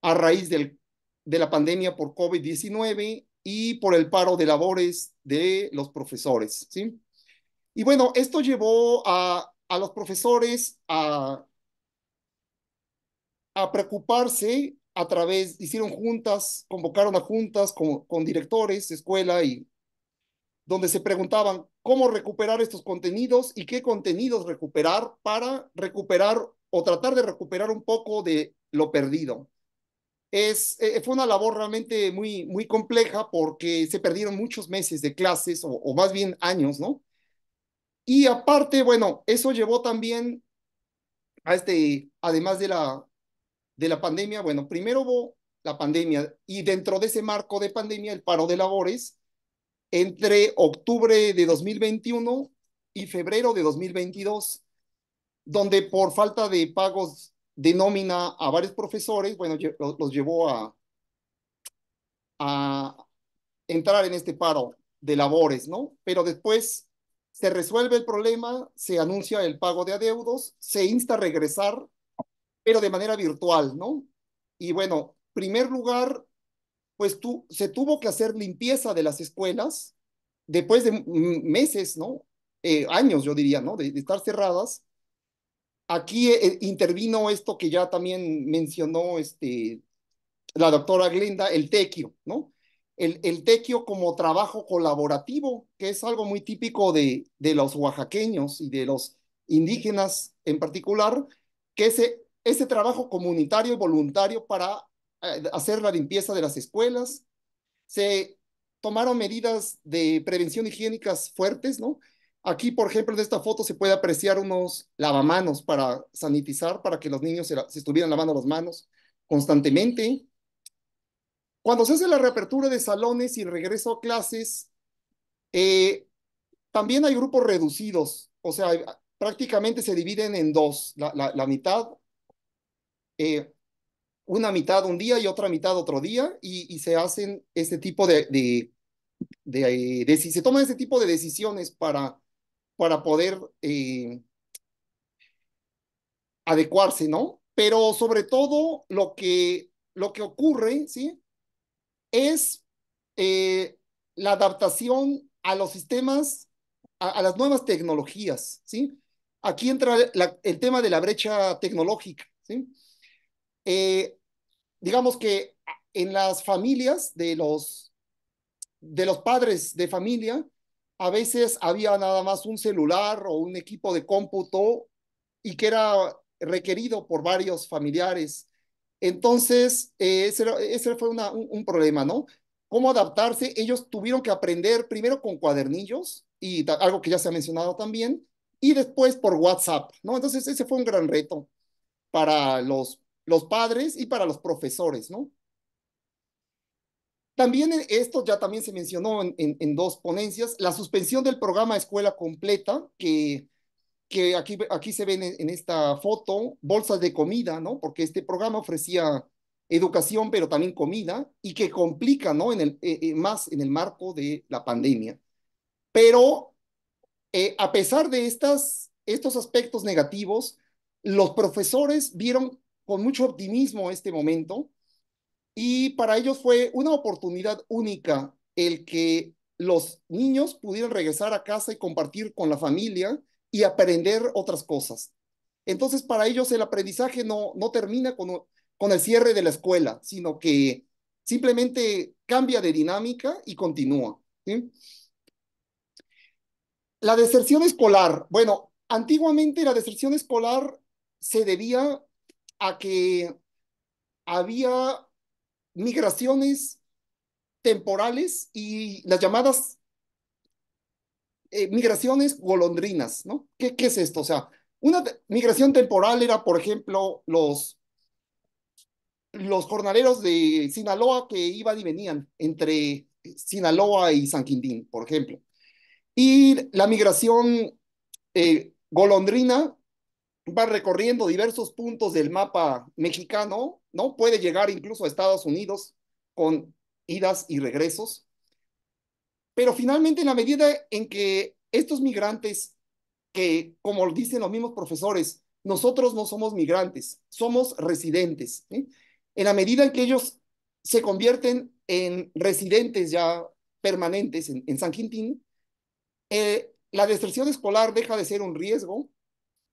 a raíz de la pandemia por COVID-19 y por el paro de labores de los profesores, ¿sí? Y bueno, esto llevó a los profesores a preocuparse hicieron juntas, convocaron a juntas con directores de escuela y donde se preguntaban cómo recuperar estos contenidos y qué contenidos recuperar para recuperar o tratar de recuperar un poco de lo perdido. Fue una labor realmente muy, muy compleja porque se perdieron muchos meses de clases o más bien años, ¿no? Y aparte, bueno, eso llevó también además de la pandemia, bueno, primero hubo la pandemia y dentro de ese marco de pandemia, el paro de labores, entre octubre de 2021 y febrero de 2022, donde por falta de pagos de nómina a varios profesores, bueno, los llevó a entrar en este paro de labores, ¿no? Pero después se resuelve el problema, se anuncia el pago de adeudos, se insta a regresar, pero de manera virtual, ¿no? Y bueno, primer lugar, pues se tuvo que hacer limpieza de las escuelas después de meses, ¿no? Años, yo diría, ¿no? De estar cerradas. Aquí intervino esto que ya también mencionó la doctora Glenda, el tequio, ¿no? El tequio como trabajo colaborativo, que es algo muy típico de los oaxaqueños y de los indígenas en particular, que ese trabajo comunitario y voluntario para hacer la limpieza de las escuelas. Se tomaron medidas de prevención higiénicas fuertes, ¿no? Aquí, por ejemplo, en esta foto se puede apreciar unos lavamanos para sanitizar, para que los niños se estuvieran lavando las manos constantemente. Cuando se hace la reapertura de salones y el regreso a clases, eh, también hay grupos reducidos, o sea, prácticamente se dividen en dos, la mitad, eh, una mitad un día y otra mitad otro día, y se hacen este tipo si se toman ese tipo de decisiones para poder adecuarse, ¿no? Pero sobre todo lo que ocurre, ¿sí? Es eh, la adaptación a los sistemas, a las nuevas tecnologías, ¿sí? Aquí entra el tema de la brecha tecnológica, ¿sí? Eh, digamos que en las familias de los padres de familia, a veces había nada más un celular o un equipo de cómputo y que era requerido por varios familiares. Entonces, ese fue un problema, ¿no? ¿Cómo adaptarse? Ellos tuvieron que aprender primero con cuadernillos y algo que ya se ha mencionado también, y después por WhatsApp, ¿no? Entonces, ese fue un gran reto para los padres y para los profesores, ¿no? También esto ya también se mencionó en dos ponencias, la suspensión del programa Escuela Completa, que aquí se ven en esta foto, bolsas de comida, ¿no? Porque este programa ofrecía educación, pero también comida, y que complica, ¿no? Más en el marco de la pandemia. Pero a pesar de estos aspectos negativos, los profesores vieron con mucho optimismo este momento y para ellos fue una oportunidad única el que los niños pudieran regresar a casa y compartir con la familia y aprender otras cosas. Entonces, para ellos el aprendizaje no termina con el cierre de la escuela, sino que simplemente cambia de dinámica y continúa, ¿sí? La deserción escolar. Bueno, antiguamente la deserción escolar se debía a que había migraciones temporales y las llamadas migraciones golondrinas, ¿no? ¿Qué es esto? O sea, una migración temporal era, por ejemplo, los jornaleros de Sinaloa que iban y venían entre Sinaloa y San Quintín, por ejemplo. Y la migración golondrina va recorriendo diversos puntos del mapa mexicano, ¿no? Puede llegar incluso a Estados Unidos con idas y regresos. Pero finalmente, en la medida en que estos migrantes, que como dicen los mismos profesores, nosotros no somos migrantes, somos residentes, ¿sí? En la medida en que ellos se convierten en residentes ya permanentes en San Quintín, la deserción escolar deja de ser un riesgo,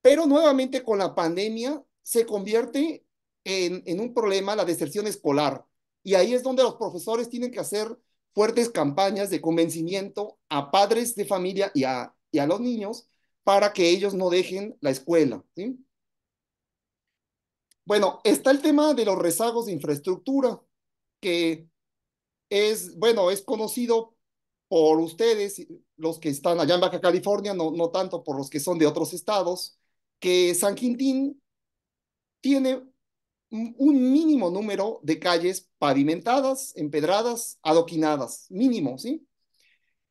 pero nuevamente con la pandemia se convierte en un problema la deserción escolar. Y ahí es donde los profesores tienen que hacer fuertes campañas de convencimiento a padres de familia y a los niños para que ellos no dejen la escuela, ¿sí? Bueno, está el tema de los rezagos de infraestructura, que bueno, es conocido por ustedes, los que están allá en Baja California, no tanto por los que son de otros estados, que San Quintín tiene un mínimo número de calles pavimentadas, empedradas, adoquinadas, mínimo, ¿sí?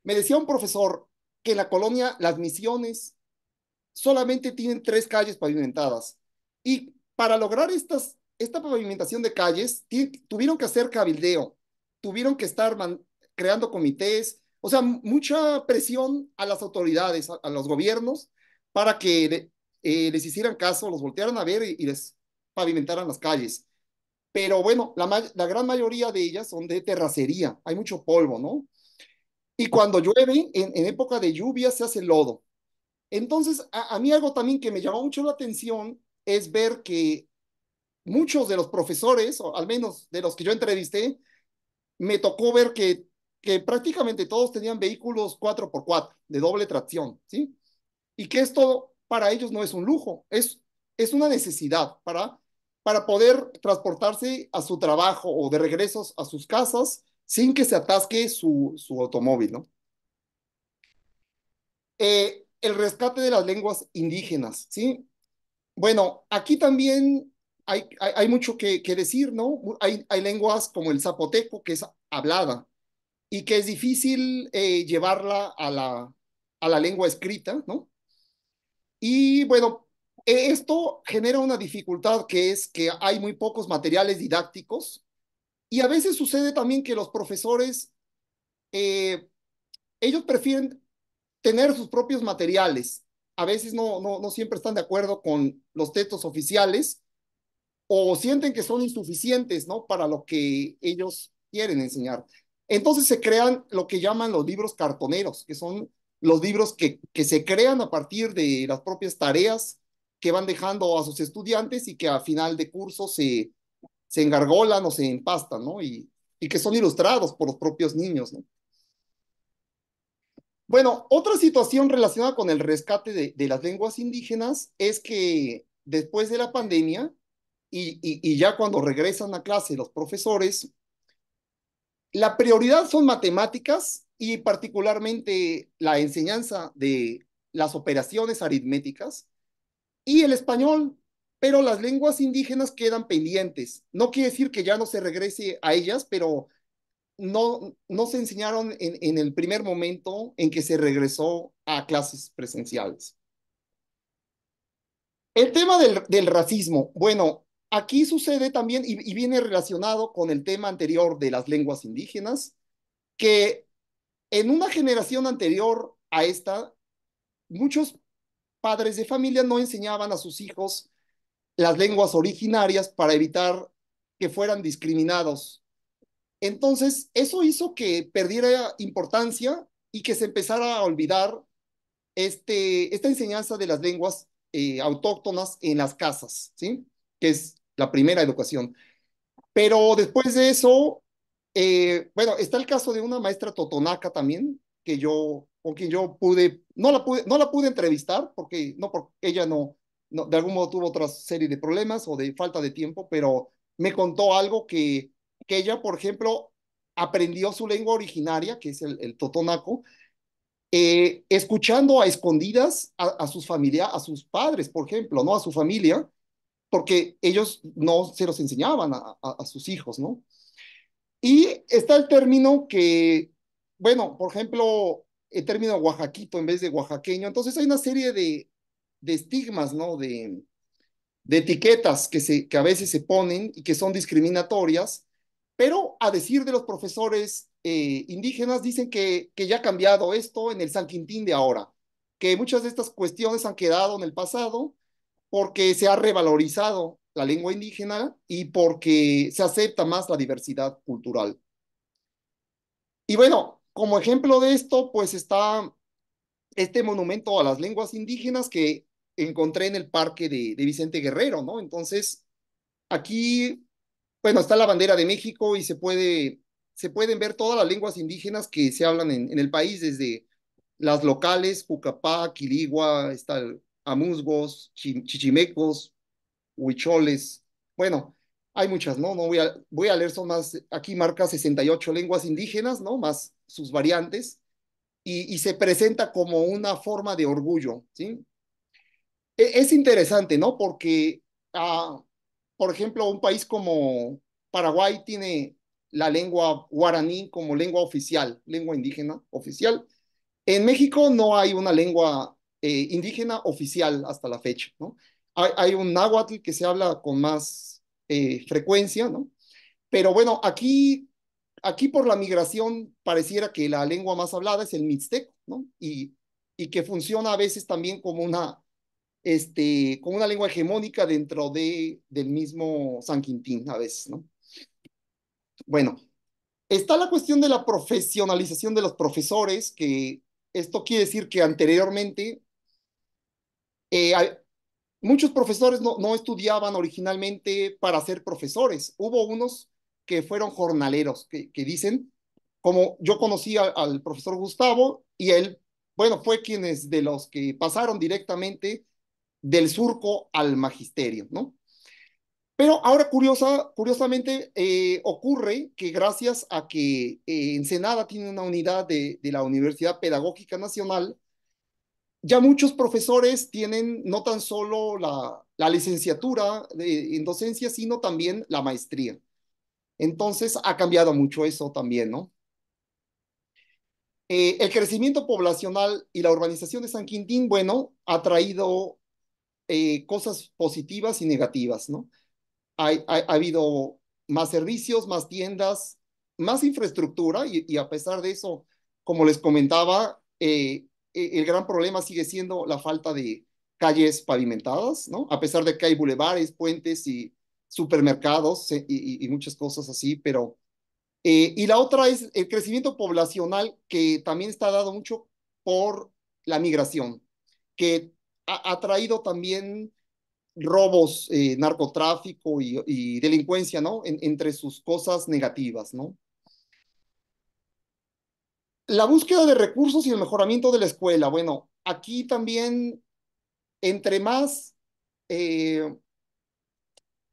Me decía un profesor, que en la colonia Las Misiones solamente tienen 3 calles pavimentadas. Y para lograr esta pavimentación de calles, tuvieron que hacer cabildeo, tuvieron que estar creando comités, o sea, mucha presión a las autoridades, a los gobiernos, para que les hicieran caso, los voltearan a ver y les pavimentaran las calles. Pero bueno, la gran mayoría de ellas son de terracería, hay mucho polvo, ¿no? Y cuando llueve, en época de lluvia, se hace lodo. Entonces, a mí algo también que me llamó mucho la atención es ver que muchos de los profesores, o al menos de los que yo entrevisté, me tocó ver que prácticamente todos tenían vehículos 4x4 de doble tracción, ¿sí? Y que esto para ellos no es un lujo, es una necesidad para poder transportarse a su trabajo o de regresos a sus casas sin que se atasque su automóvil, ¿no? El rescate de las lenguas indígenas, ¿sí? Bueno, aquí también hay mucho que decir, ¿no? Hay lenguas como el zapoteco, que es hablada y que es difícil llevarla a la lengua escrita, ¿no? Y bueno, esto genera una dificultad que es que hay muy pocos materiales didácticos y a veces sucede también que los profesores, eh, ellos prefieren tener sus propios materiales. A veces no siempre están de acuerdo con los textos oficiales o sienten que son insuficientes, ¿no? Para lo que ellos quieren enseñar. Entonces se crean lo que llaman los libros cartoneros, que son los libros que se crean a partir de las propias tareas que van dejando a sus estudiantes y que a final de curso se engargolan o se empastan, ¿no? Y que son ilustrados por los propios niños, ¿no? Bueno, otra situación relacionada con el rescate de las lenguas indígenas es que después de la pandemia y ya cuando regresan a clase los profesores, la prioridad son matemáticas y particularmente la enseñanza de las operaciones aritméticas y el español, pero las lenguas indígenas quedan pendientes. No quiere decir que ya no se regrese a ellas, pero no se enseñaron en el primer momento en que se regresó a clases presenciales. El tema del racismo, bueno, aquí sucede también y viene relacionado con el tema anterior de las lenguas indígenas, que en una generación anterior a esta, muchos padres de familia no enseñaban a sus hijos las lenguas originarias para evitar que fueran discriminados. Entonces, eso hizo que perdiera importancia y que se empezara a olvidar esta enseñanza de las lenguas autóctonas en las casas, ¿sí? Que es la primera educación. Pero después de eso, bueno, está el caso de una maestra totonaca también, con quien yo no la pude entrevistar, porque ella de algún modo tuvo otra serie de problemas o de falta de tiempo, pero me contó algo que ella, por ejemplo, aprendió su lengua originaria, que es el totonaco, escuchando a escondidas a sus familias, a sus padres, por ejemplo, ¿no? A su familia, porque ellos no se los enseñaban a sus hijos, ¿no? Y está el término que, bueno, por ejemplo, el término oaxaquito en vez de oaxaqueño, entonces hay una serie de estigmas, ¿no? De etiquetas que a veces se ponen y que son discriminatorias, pero a decir de los profesores indígenas, dicen que ya ha cambiado esto en el San Quintín de ahora, que muchas de estas cuestiones han quedado en el pasado porque se ha revalorizado la lengua indígena y porque se acepta más la diversidad cultural. Y bueno, como ejemplo de esto, pues está este monumento a las lenguas indígenas que encontré en el parque de Vicente Guerrero, ¿no? Entonces, aquí, bueno, está la bandera de México y se pueden ver todas las lenguas indígenas que se hablan en el país, desde las locales, Jucapá, Quiligua, está el Amuzgos, Chichimecos, Huicholes. Bueno, hay muchas, ¿no? No voy a leer, son más, aquí marca 68 lenguas indígenas, ¿no? Más sus variantes, y se presenta como una forma de orgullo, ¿sí? Es interesante, ¿no? Porque, por ejemplo, un país como Paraguay tiene la lengua guaraní como lengua oficial, lengua indígena oficial. En México no hay una lengua indígena oficial hasta la fecha, ¿no? Hay un náhuatl que se habla con más frecuencia, ¿no? Pero bueno, aquí por la migración pareciera que la lengua más hablada es el mixteco, ¿no? Y que funciona a veces también como una lengua hegemónica dentro del mismo San Quintín, a veces, ¿no? Bueno, está la cuestión de la profesionalización de los profesores, que esto quiere decir que anteriormente hay, muchos profesores no estudiaban originalmente para ser profesores. Hubo unos que fueron jornaleros, que dicen, como yo conocí al profesor Gustavo, y él, bueno, fue quienes de los que pasaron directamente del surco al magisterio, ¿no? Pero ahora curiosamente ocurre que gracias a que Ensenada tiene una unidad de la Universidad Pedagógica Nacional, ya muchos profesores tienen no tan solo la licenciatura en docencia, sino también la maestría. Entonces ha cambiado mucho eso también, ¿no? El crecimiento poblacional y la urbanización de San Quintín, bueno, ha traído cosas positivas y negativas, ¿no? Ha habido más servicios, más tiendas, más infraestructura y a pesar de eso, como les comentaba, el gran problema sigue siendo la falta de calles pavimentadas, ¿no? A pesar de que hay bulevares, puentes y supermercados y muchas cosas así, pero... y la otra es el crecimiento poblacional que también está dado mucho por la migración, que ha traído también robos, narcotráfico y delincuencia, ¿no? Entre sus cosas negativas, ¿no? La búsqueda de recursos y el mejoramiento de la escuela. Bueno, aquí también, entre más, eh,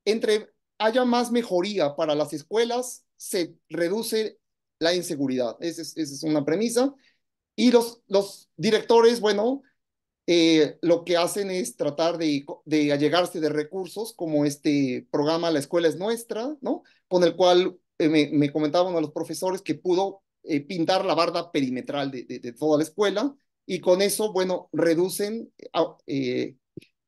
entre haya más mejoría para las escuelas, se reduce la inseguridad. Esa es una premisa. Y los directores, bueno, lo que hacen es tratar de allegarse de recursos como este programa La Escuela es Nuestra, ¿no? Con el cual me comentaba uno de los profesores que pudo pintar la barda perimetral de toda la escuela y con eso, bueno, reducen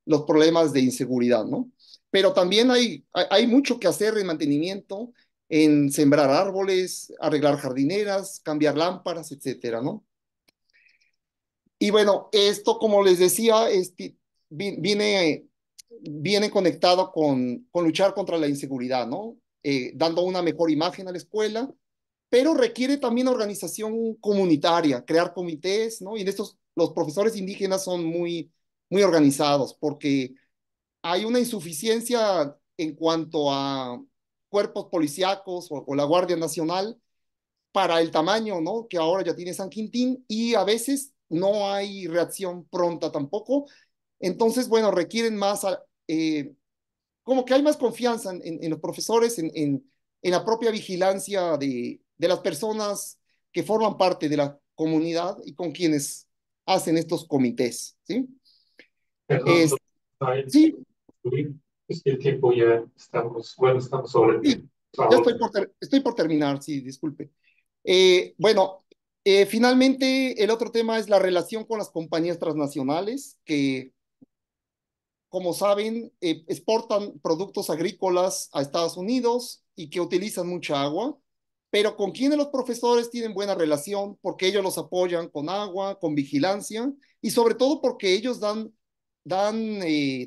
los problemas de inseguridad, ¿no? Pero también hay mucho que hacer en mantenimiento, en sembrar árboles, arreglar jardineras, cambiar lámparas, etcétera, ¿no? Y bueno, esto, como les decía, viene conectado con luchar contra la inseguridad, ¿no? Dando una mejor imagen a la escuela, pero requiere también organización comunitaria, crear comités, ¿no? Y en estos, los profesores indígenas son muy organizados porque hay una insuficiencia en cuanto a cuerpos policíacos o la Guardia Nacional para el tamaño, ¿no? Que ahora ya tiene San Quintín y a veces no hay reacción pronta tampoco. Entonces, bueno, requieren más, como que hay más confianza en los profesores, en la propia vigilancia de las personas que forman parte de la comunidad y con quienes hacen estos comités, ¿sí? Perdón, Es, doctor, sí, es que el tiempo ya estamos, bueno, estamos sobre el sí, tiempo. Por ya favor. estoy por terminar, sí, disculpe. Bueno, finalmente el otro tema es la relación con las compañías transnacionales que, como saben, exportan productos agrícolas a Estados Unidos y que utilizan mucha agua, pero con quienes los profesores tienen buena relación porque ellos los apoyan con agua, con vigilancia y sobre todo porque ellos dan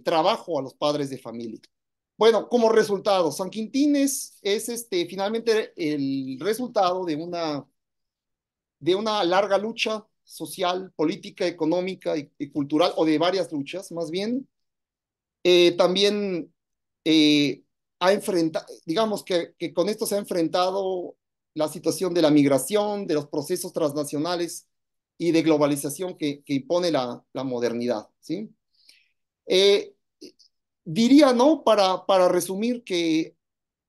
trabajo a los padres de familia. Bueno, como resultado, San Quintín es finalmente el resultado de una larga lucha social, política, económica y cultural, o de varias luchas más bien. También ha enfrentado, digamos que con esto se ha enfrentado la situación de la migración, de los procesos transnacionales y de globalización que impone la modernidad, ¿sí? Eh, Diría, ¿no? Para resumir que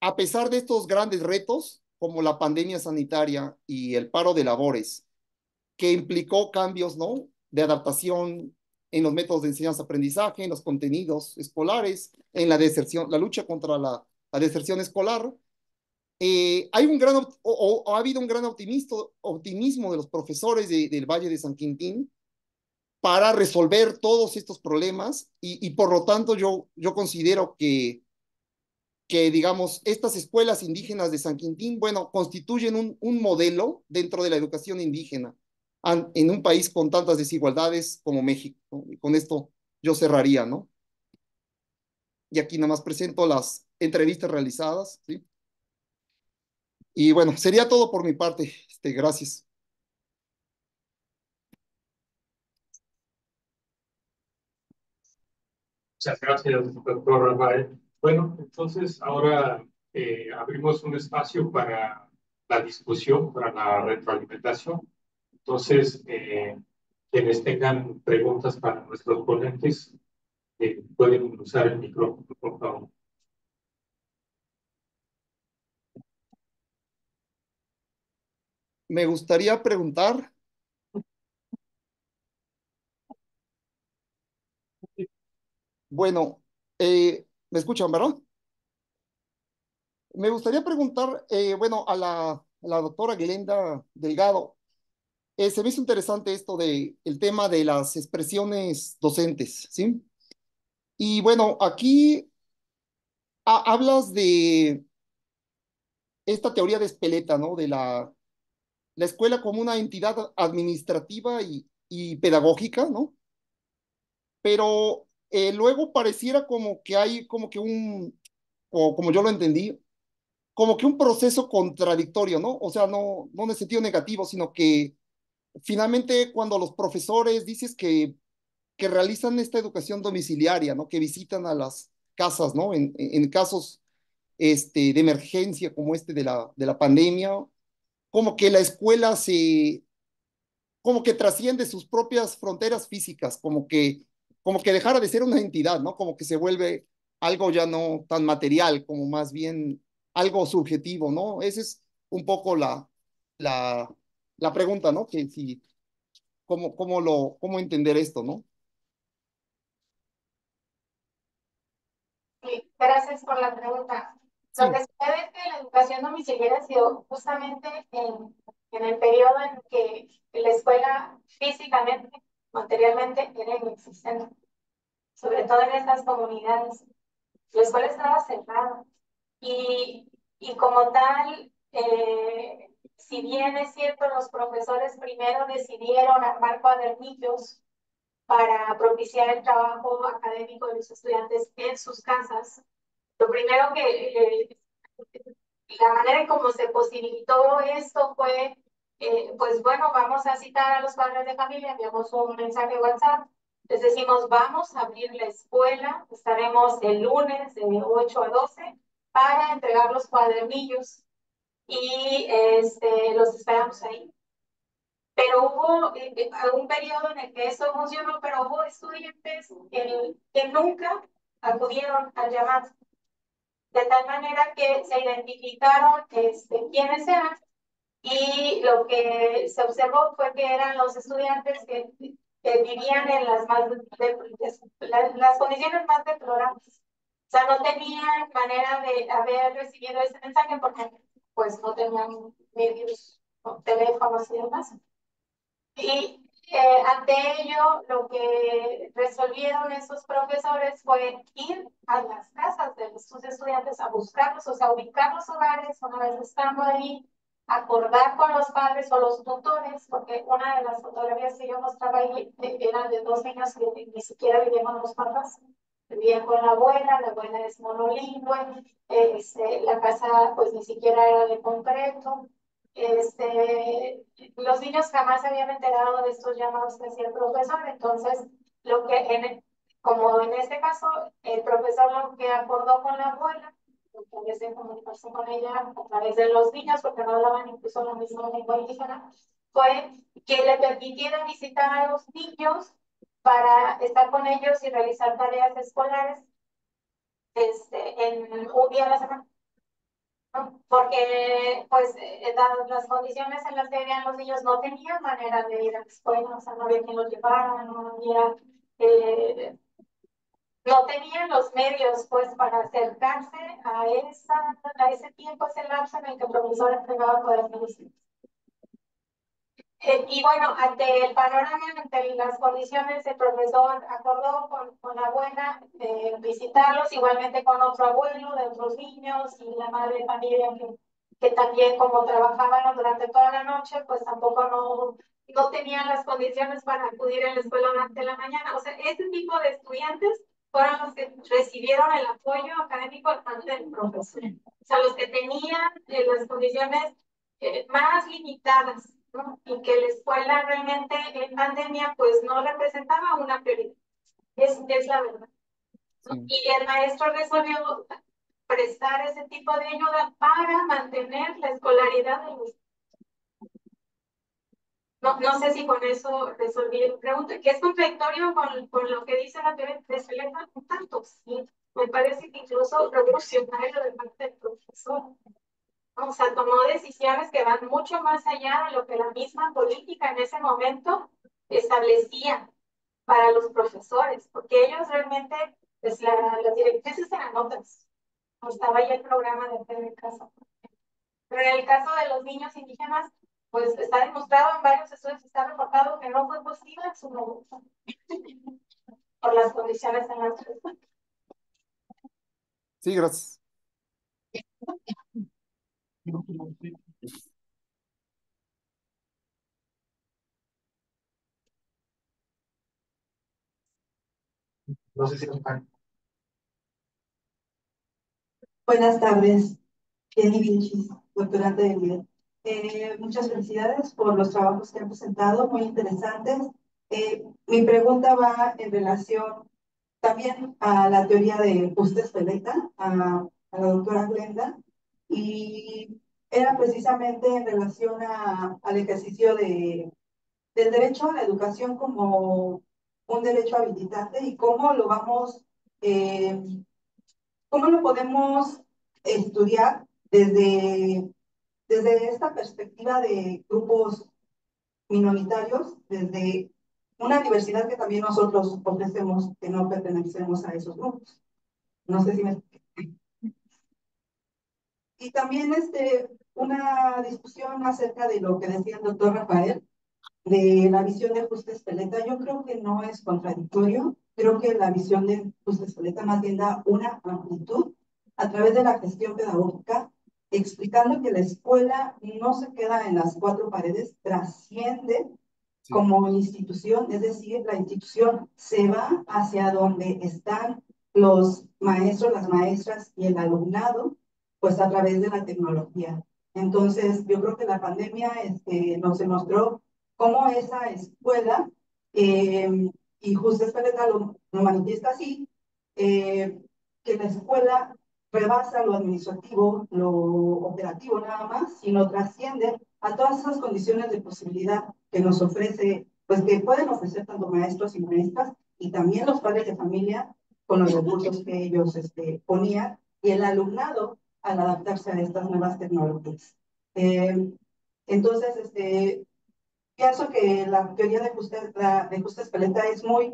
a pesar de estos grandes retos, como la pandemia sanitaria y el paro de labores, que implicó cambios, ¿no? De adaptación en los métodos de enseñanza-aprendizaje, en los contenidos escolares, en la deserción, la lucha contra la deserción escolar. hay un gran, o ha habido un gran optimismo de los profesores del Valle de San Quintín para resolver todos estos problemas y por lo tanto yo considero digamos, estas escuelas indígenas de San Quintín, bueno, constituyen un modelo dentro de la educación indígena en un país con tantas desigualdades como México, ¿no? Y con esto yo cerraría, ¿no? Y aquí nada más presento las entrevistas realizadas, ¿sí? Y bueno, sería todo por mi parte. Gracias. Muchas gracias, doctor Rafael. Bueno, entonces ahora abrimos un espacio para la discusión, para la retroalimentación. Entonces, quienes tengan preguntas para nuestros ponentes, pueden usar el micrófono, por favor. Me gustaría preguntar, bueno, ¿me escuchan, verdad? Me gustaría preguntar, bueno, a la doctora Glenda Delgado. Se me hizo interesante esto el tema de las expresiones docentes, ¿sí? Y bueno, aquí hablas de esta teoría de Speleta, ¿no? De la escuela como una entidad administrativa y pedagógica, ¿no? Pero luego pareciera como que hay como que o como yo lo entendí, como que un proceso contradictorio, ¿no? O sea, no en el sentido negativo, sino que finalmente cuando los profesores dices que realizan esta educación domiciliaria, ¿no? Que visitan a las casas, ¿no? En casos de emergencia como de la pandemia, como que la escuela como que trasciende sus propias fronteras físicas, como que dejara de ser una entidad, ¿no? Como que se vuelve algo ya no tan material, como más bien algo subjetivo, ¿no? Esa es un poco la, la pregunta, ¿no? Que si, cómo entender esto, ¿no? Sí, gracias por la pregunta. Lo Sí, que sucede es que la educación domiciliaria ha sido justamente en el periodo en que la escuela físicamente, materialmente, era inexistente, sobre todo en estas comunidades. La escuela estaba cerrada y como tal, si bien es cierto, los profesores primero decidieron armar cuadernillos para propiciar el trabajo académico de los estudiantes en sus casas, lo primero la manera en cómo se posibilitó esto fue, pues bueno, vamos a citar a los padres de familia, enviamos un mensaje WhatsApp, les decimos, vamos a abrir la escuela, estaremos el lunes de 8 a 12 para entregar los cuadernillos y los esperamos ahí. Pero hubo un periodo en el que eso funcionó, pero hubo estudiantes que nunca acudieron al llamado, de tal manera que se identificaron quiénes eran y lo que se observó fue que eran los estudiantes que vivían en las condiciones más deplorables. O sea, no tenían manera de haber recibido ese mensaje porque pues no tenían medios, no, teléfonos y demás. Y ante ello, lo que resolvieron esos profesores fue ir a las casas de sus estudiantes a buscarlos, o sea, ubicar los hogares, una vez estando ahí, acordar con los padres o los tutores, porque una de las fotografías que yo mostraba ahí era de dos niños que ni siquiera vivían con los papás, vivían con la abuela es monolingüe, la casa pues ni siquiera era de concreto. Los niños jamás se habían enterado de estos llamados que hacía el profesor, entonces, como en este caso, el profesor lo que acordó con la abuela, a través de comunicarse con ella, a través de los niños, porque no hablaban incluso la misma lengua indígena, fue que le permitiera visitar a los niños para estar con ellos y realizar tareas escolares en un día a la semana. ¿No? Porque, pues, dadas las condiciones en las que vivían los niños, no tenían manera de ir a la escuela, o sea, no había quien los llevara, no había, no tenían los medios pues para acercarse a ese tiempo, ese lapso en el que el profesor entregaba cuadernos. Y bueno, ante el panorama, ante las condiciones, el profesor acordó con la abuela visitarlos, igualmente con otro abuelo de otros niños y la madre de familia que también como trabajaban durante toda la noche, pues tampoco no tenían las condiciones para acudir a la escuela durante la mañana. O sea, ese tipo de estudiantes fueron los que recibieron el apoyo académico de parte del profesor. O sea, los que tenían las condiciones más limitadas, ¿no? Y que la escuela realmente en pandemia pues no representaba una prioridad. Es la verdad, ¿no? Sí. Y el maestro resolvió prestar ese tipo de ayuda para mantener la escolaridad de los. No sé si con eso resolví la pregunta, que es contradictorio con lo que dice la teoría de Selena, un tanto, sí. Me parece que incluso revolucionario de parte del profesor. O sea, tomó decisiones que van mucho más allá de lo que la misma política en ese momento establecía para los profesores, porque ellos realmente, pues las directrices eran otras. No estaba ya el programa de TV Casa. Pero en el caso de los niños indígenas, pues está demostrado en varios estudios, está reportado que no fue posible su regreso por las condiciones en las que están. Sí, gracias. No sé si nos Buenas tardes, Jenny Vilchis, doctorante de vida. Muchas felicidades por los trabajos que han presentado, muy interesantes. Mi pregunta va en relación también a la teoría de Fuster-Speleta, a la doctora Glenda, y era precisamente en relación al ejercicio del derecho a la educación como un derecho habilitante y cómo lo podemos estudiar desde esta perspectiva de grupos minoritarios, desde una diversidad que también nosotros ofrecemos, que no pertenecemos a esos grupos. No sé si me explico. Y también una discusión acerca de lo que decía el doctor Rafael, de la visión de Justa Espeleta. Yo creo que no es contradictorio, creo que la visión de Justa Espeleta más bien da una amplitud a través de la gestión pedagógica, explicando que la escuela no se queda en las cuatro paredes, trasciende como institución, es decir, la institución se va hacia donde están los maestros, las maestras y el alumnado, pues a través de la tecnología. Entonces, yo creo que la pandemia nos demostró cómo esa escuela, y Justa Espeleta lo manifiesta así, que la escuela rebasa lo administrativo, lo operativo nada más, sino trasciende a todas esas condiciones de posibilidad que nos ofrece, pues que pueden ofrecer tanto maestros y maestras, y también los padres de familia con los recursos que ellos ponían, y el alumnado al adaptarse a estas nuevas tecnologías. Entonces, pienso que la teoría de Justa Espeleta es muy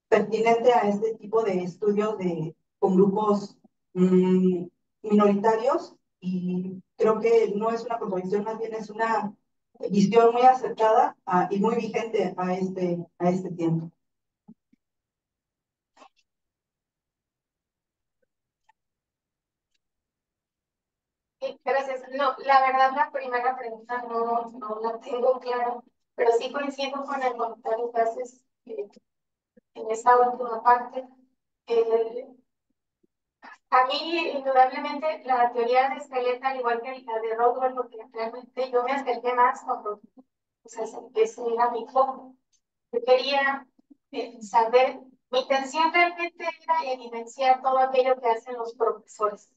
pertinente a este tipo de estudios con grupos minoritarios, y creo que no es una contradicción, más bien es una visión muy acertada y muy vigente a este tiempo. Sí, gracias. No, la verdad la primera pregunta no la tengo clara, pero sí coincido con el comentario que haces en esta última parte. A mí, indudablemente, la teoría de Esqueleta, al igual que la de Rodwell, porque realmente yo me acerqué más cuando, o sea, ese era mi foco. Yo quería saber, mi intención realmente era evidenciar todo aquello que hacen los profesores,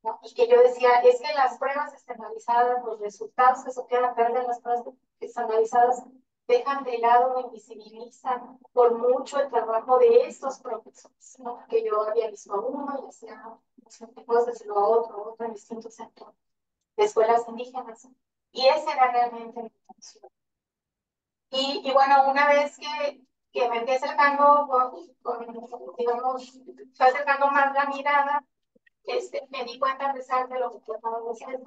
¿no? Y que yo decía, es que las pruebas estandarizadas, los resultados que se quedan ver de las pruebas estandarizadas, dejan de lado o invisibilizan por mucho el trabajo de estos profesores, ¿no? Que yo había visto a uno y decía, puedes decirlo a otro en distintos centros de escuelas indígenas. Y esa era realmente mi intención. Y bueno, una vez que que me fui acercando digamos, fue acercando más la mirada, me di cuenta, a pesar de lo que trataba de decir,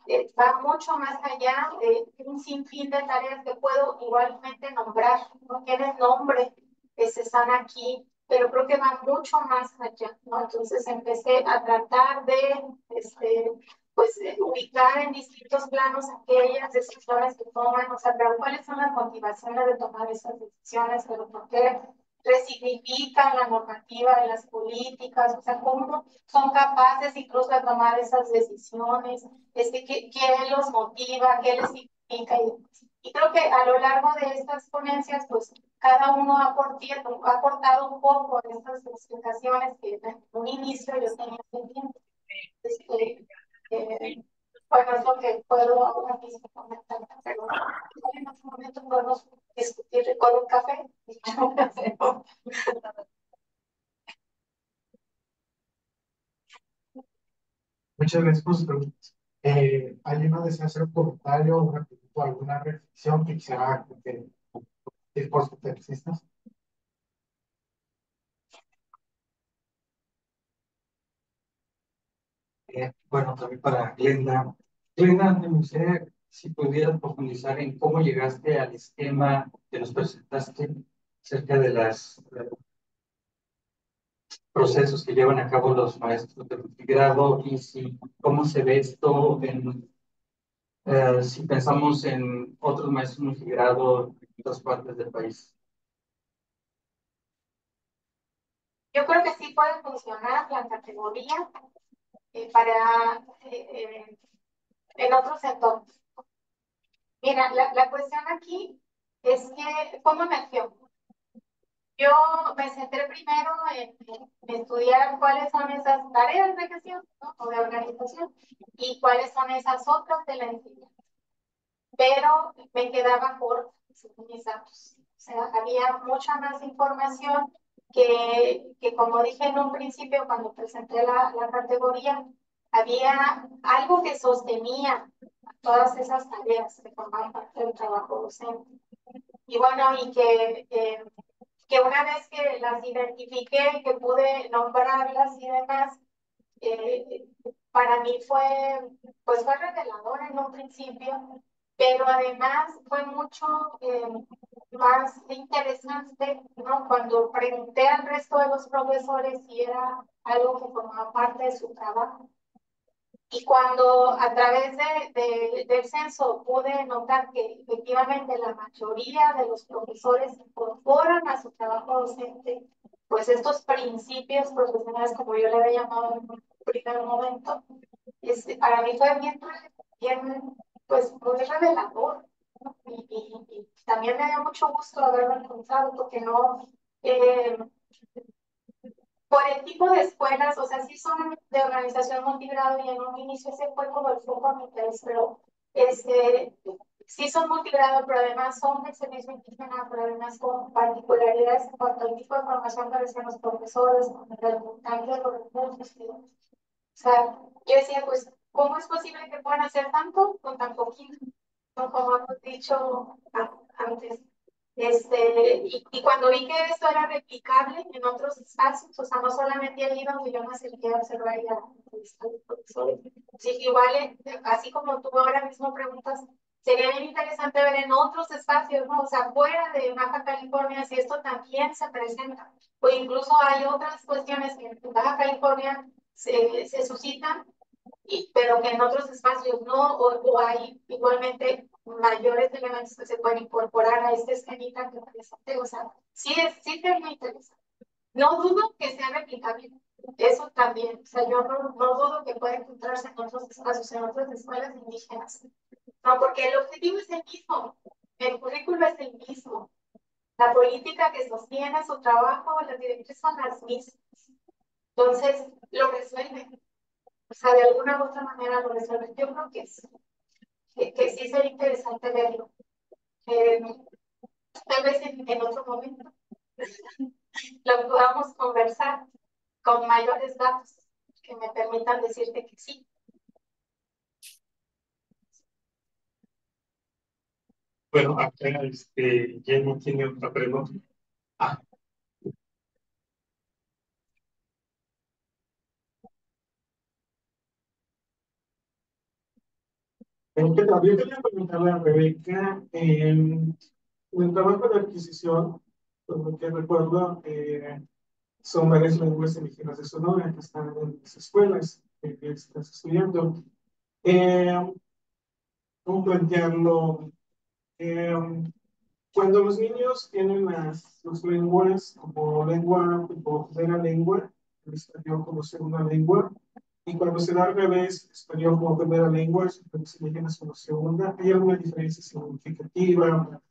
que va mucho más allá de un sinfín de tareas que puedo igualmente nombrar, no tienen nombre, están aquí, pero creo que va mucho más allá, ¿no? Entonces empecé a tratar de, pues, ubicar en distintos planos aquellas decisiones que toman, o sea, pero cuáles son las motivaciones de tomar esas decisiones, pero por qué resignifican la normativa de las políticas, o sea, cómo son capaces incluso de tomar esas decisiones, qué los motiva, qué les significa. Y creo que a lo largo de estas ponencias, pues cada uno ha aportado un poco de estas explicaciones que en un inicio yo tenía pendiente. Bueno, es lo que puedo ahora mismo comentar, pero en otro momento podemos discutir con un café. Muchas gracias por sus preguntas. ¿Alguien más desea hacer un comentario, una pregunta, alguna reflexión que quisiera compartir por sus taxistas? Bueno, también para Glenda. Glenda, me gustaría si pudieras profundizar en cómo llegaste al esquema que nos presentaste acerca de los procesos que llevan a cabo los maestros de multigrado y cómo se ve esto si pensamos en otros maestros multigrado en otras partes del país. Yo creo que sí puede funcionar la categoría para en otros entornos. Mira, la cuestión aquí es que, ¿cómo emergió? Yo me centré primero en estudiar cuáles son esas tareas de gestión, ¿no? O de organización y cuáles son esas otras de la enseñanza. Pero me quedaba corta, según mis datos. O sea, había mucha más información que como dije en un principio cuando presenté la categoría, había algo que sostenía todas esas tareas que formaban parte del trabajo docente. Y bueno, y que una vez que las identifiqué, que pude nombrarlas y demás, para mí pues fue revelador en un principio, pero además fue mucho más interesante, ¿no? Cuando pregunté al resto de los profesores si era algo que formaba parte de su trabajo. Y cuando a través del censo pude notar que efectivamente la mayoría de los profesores incorporan a su trabajo docente, pues estos principios profesionales, como yo le había llamado en un primer momento, para mí fue bien pues muy revelador, ¿no? Y también me dio mucho gusto haberlo encontrado, porque no, por el tipo de escuelas, o sea, sí son de organización multigrado y en un inicio ese fue como el foco de mi interés, pero sí son multigrado, pero además son del servicio indígena, pero además con particularidades en cuanto al tipo de formación que reciben los profesores, con el montaje de los recursos. O sea, yo decía, pues, ¿cómo es posible que puedan hacer tanto con tan poquito? ¿No? Como hemos dicho antes. Y cuando vi que esto era replicable en otros espacios, o sea, no solamente allí donde yo me acerqué a observar y a entrevistar a los profesores, sí, igual, así como tú ahora mismo preguntas, sería bien interesante ver en otros espacios, ¿no? O sea, fuera de Baja California, si esto también se presenta, o incluso hay otras cuestiones que en Baja California se suscitan pero que en otros espacios no, o hay igualmente mayores elementos que se pueden incorporar a este esquemita que presente. O sea, sí que me interesa. No dudo que sea replicable, eso también. O sea, yo no dudo que pueda encontrarse en otros espacios, en otras escuelas indígenas. No, porque el objetivo es el mismo, el currículo es el mismo. La política que sostiene su trabajo, las directrices son las mismas. Entonces, lo resuelven. O sea, de alguna u otra manera lo resuelven. Yo creo que sí sería interesante verlo. Tal vez en otro momento lo podamos conversar con mayores datos que me permitan decirte que sí. Bueno, acá Jenny tiene otra pregunta. ¿Qué tal? Yo quería preguntarle a Rebeca, en el trabajo de adquisición, por lo que recuerdo, son varias lenguas indígenas de Sonora que están en las escuelas que estás estudiando. Eh, ¿Cómo plantearlo? Eh, Cuando los niños tienen sus lenguas como lengua, tipo primera lengua, el español como segunda lengua, y cuando se da al revés, español como primera lengua, los indígenas como segunda, ¿hay alguna diferencia significativa?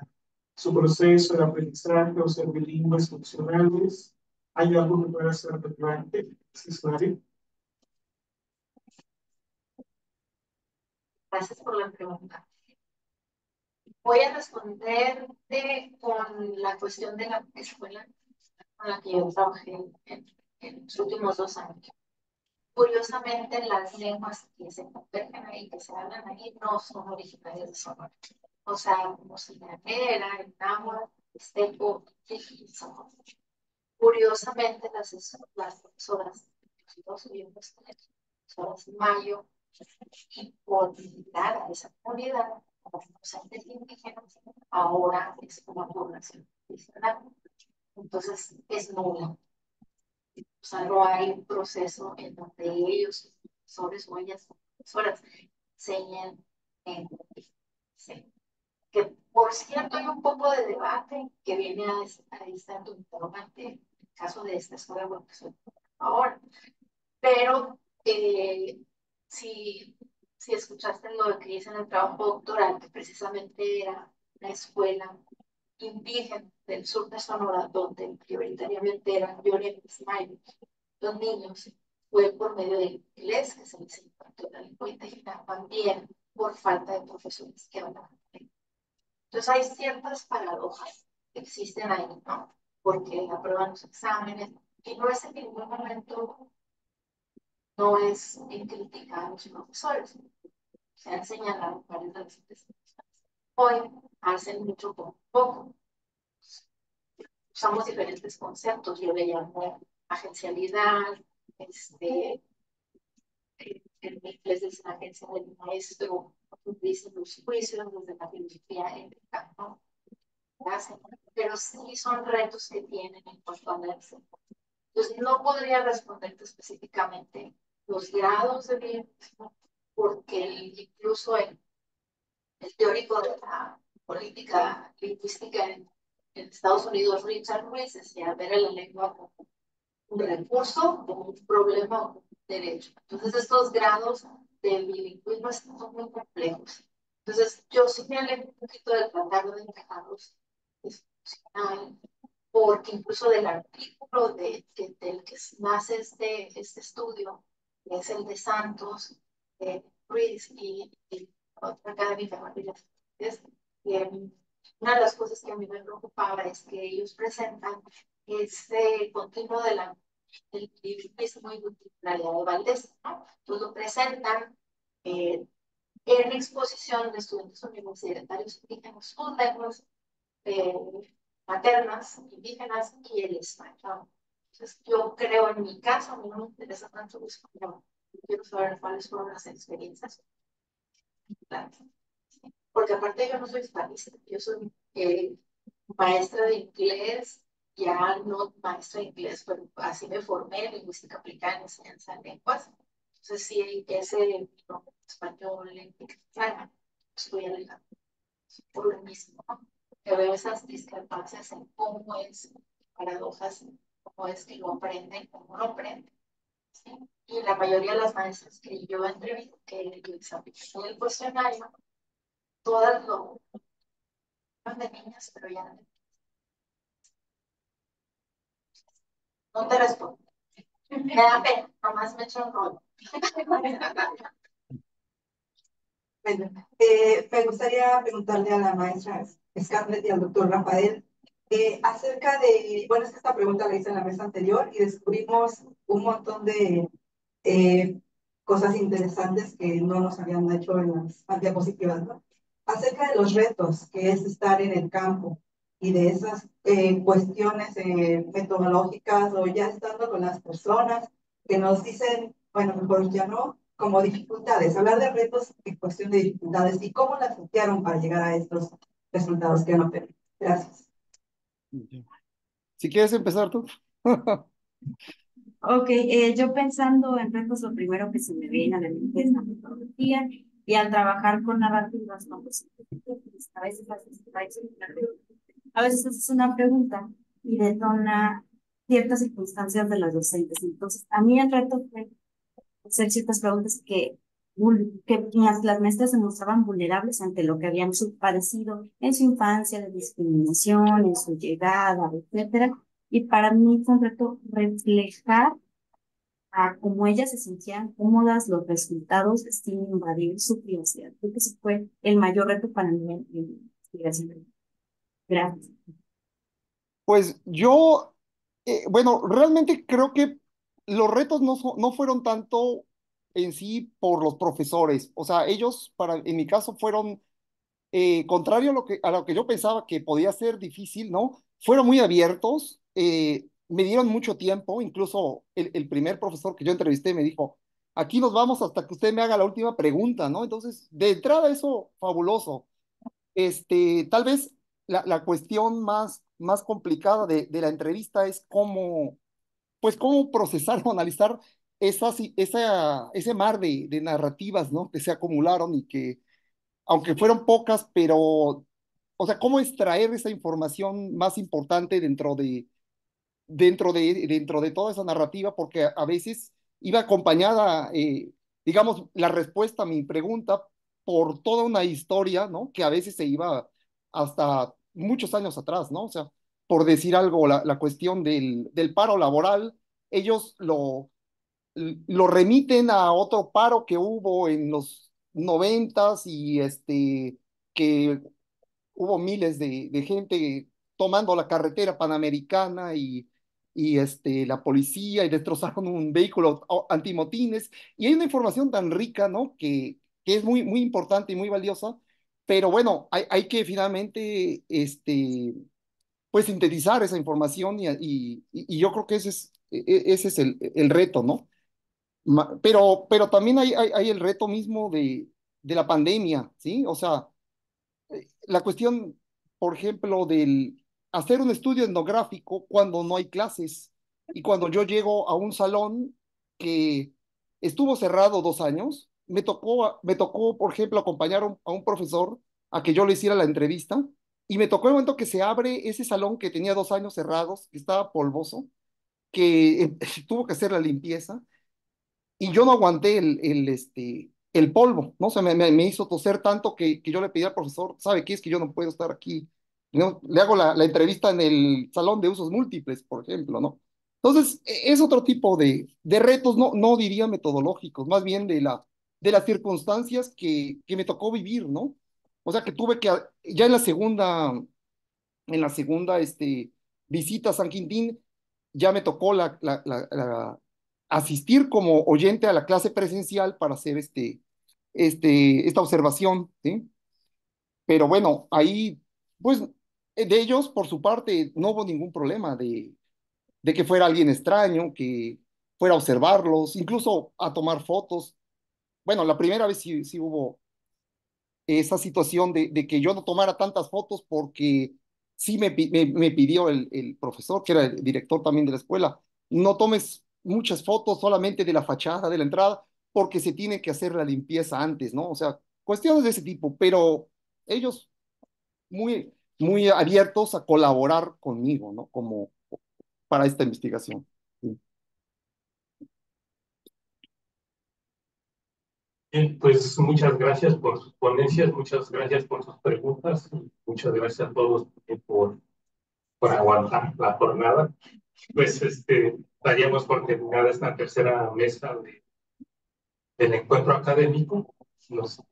Su proceso de aprendizaje o ser bilingües funcionales, ¿hay algo que pueda ser relevante? Necesario? Gracias por la pregunta. Voy a responderte con la cuestión de la escuela con la que yo trabajé en los últimos 2 años. Curiosamente, las lenguas que se convergen ahí, que se hablan ahí, no son originarias de Sonora. O sea, como Sinanera, el náhuatl, Mixteco, y Sonora. Curiosamente, las profesoras, los miembros de las profesoras Mayo, y por mirar a esa comunidad, a los docentes indígenas, ahora es una población adicional. Entonces, es nula. O sea, no hay un proceso en donde ellos, profesores o ellas, profesoras, enseñen en sí. Que, por cierto, hay un poco de debate que viene a estar tu interrogante en el caso de esta escuela, bueno, que soy ahora. Pero si, si escuchaste lo que hice en el trabajo doctoral, que precisamente era una escuela indígena del sur de Sonora, donde prioritariamente eran Yoruba Maya, los niños, fue por medio del inglés que se les impartió la lengua indígena, también por falta de profesores que hablaban. Entonces hay ciertas paradojas que existen ahí, ¿no? Porque aprueban los exámenes y no es en ningún momento, no es en criticar a los profesores. Se han señalado varias de las instituciones. Hoy hacen mucho con poco. Usamos diferentes conceptos. Yo le llamo agencialidad, en inglés es la agencia del maestro, dicen los juicios desde la filosofía ética, ¿no? Pero sí son retos que tienen en cuanto a la enseñanza. Entonces, no podría responderte específicamente los grados de bilingüismo, porque incluso el teórico de la política lingüística en Estados Unidos, Richard Ruiz, decía ver a la lengua como un recurso, como un problema o un derecho. Entonces, estos grados de bilingüismo son muy complejos. Entonces, yo sí me alejo un poquito del tratar de encajarlos institucional, porque incluso del artículo del que nace este estudio, que es el de Santos, Ruiz y otra académica, María, es que una de las cosas que a mí me preocupaba es que ellos presentan ese continuo del bilingüismo y multiculturalidad de Valdés, ¿no? Entonces lo presentan en exposición de estudiantes universitarios indígenas, sus lenguas maternas, indígenas y el español. Entonces, yo creo en mi caso, a mí no me interesa tanto el español. Quiero saber cuáles fueron las experiencias. Porque aparte yo no soy hispanista, yo soy maestra de inglés, ya no maestra de inglés, pero así me formé en lingüística aplicada en enseñanza de lenguas. Entonces, sí, ese no, español, claro, estoy alejada por lo mismo, ¿no? Que veo esas discrepancias en cómo es, paradojas, cómo es que lo aprenden, cómo lo aprenden. ¿Sí? Y la mayoría de las maestras que yo entrevisté, que yo examiné el cuestionario, todas lo de niñas, pero ya no te respondo. Me da pena, nomás me echo un rollo. Bueno, me gustaría preguntarle a la maestra Scarlett y al doctor Rafael acerca de, bueno, es que esta pregunta la hice en la mesa anterior y descubrimos un montón de cosas interesantes que no nos habían hecho en las diapositivas, ¿no? Acerca de los retos que es estar en el campo y de esas cuestiones metodológicas o ya estando con las personas que nos dicen, bueno, mejor ya no, como dificultades, hablar de retos en cuestión de dificultades y cómo las sortearon para llegar a estos resultados que han obtenido. Gracias. Si quieres empezar tú. Ok, yo pensando en retos, lo primero que se me viene a la mente es la metodología y al trabajar con narrativas, ¿no? Pues, a veces a veces haces una pregunta y detona ciertas circunstancias de los docentes. Entonces, a mí el reto fue hacer ciertas preguntas que las maestras se mostraban vulnerables ante lo que habían padecido en su infancia, de discriminación, en su llegada, etcétera. Y para mí fue un reto reflejar a cómo ellas se sentían cómodas, los resultados sin invadir su privacidad. Creo que ese fue el mayor reto para mí en investigación. Gracias. Pues yo, bueno, realmente creo que los retos no fueron tanto en sí por los profesores. O sea, ellos, en mi caso, fueron contrario a lo que yo pensaba que podía ser difícil, ¿no? Fueron muy abiertos, me dieron mucho tiempo, incluso el primer profesor que yo entrevisté me dijo, aquí nos vamos hasta que usted me haga la última pregunta, ¿no? Entonces, de entrada eso, fabuloso. Tal vez la cuestión más complicada de la entrevista es pues cómo procesar o analizar ese mar de narrativas, ¿no? Que se acumularon y que aunque fueron pocas, pero, o sea, cómo extraer esa información más importante dentro de toda esa narrativa, porque a veces iba acompañada, digamos, la respuesta a mi pregunta por toda una historia, ¿no? Que a veces se iba hasta muchos años atrás, ¿no? O sea, por decir algo, la cuestión del paro laboral, ellos lo remiten a otro paro que hubo en los noventas y que hubo miles de gente tomando la carretera panamericana y la policía y destrozaron un vehículo antimotines y hay una información tan rica, ¿no? Que es muy importante y muy valiosa, pero bueno, hay que finalmente pues sintetizar esa información y yo creo que ese es el reto, ¿no? Pero también hay el reto mismo de la pandemia, ¿sí? O sea, la cuestión, por ejemplo, del hacer un estudio etnográfico cuando no hay clases y cuando yo llego a un salón que estuvo cerrado 2 años, me tocó, por ejemplo, acompañar a un profesor a que yo le hiciera la entrevista y me tocó el momento que se abre ese salón que tenía 2 años cerrados, que estaba polvoso, que tuvo que hacer la limpieza y yo no aguanté el polvo, ¿no? O sea, me hizo toser tanto que yo le pedí al profesor, ¿sabe qué? Es que yo no puedo estar aquí, ¿no? Le hago la entrevista en el salón de usos múltiples, por ejemplo, ¿no? Entonces, es otro tipo de retos, no diría metodológicos, más bien de las circunstancias que me tocó vivir, ¿no? O sea, que tuve que, ya en la segunda visita a San Quintín, ya me tocó asistir como oyente a la clase presencial para hacer esta observación, ¿sí? Pero bueno, ahí, pues, de ellos, por su parte, no hubo ningún problema de que fuera alguien extraño, que fuera a observarlos, incluso a tomar fotos. Bueno, la primera vez sí hubo esa situación de que yo no tomara tantas fotos porque sí me pidió el profesor, que era el director también de la escuela, no tomes muchas fotos solamente de la fachada, de la entrada, porque se tiene que hacer la limpieza antes, ¿no? O sea, cuestiones de ese tipo, pero ellos muy abiertos a colaborar conmigo, ¿no? Como para esta investigación. Sí. Bien, pues muchas gracias por sus ponencias, muchas gracias por sus preguntas y muchas gracias a todos por aguantar la jornada. Pues daríamos por terminada esta tercera mesa del encuentro académico. Nos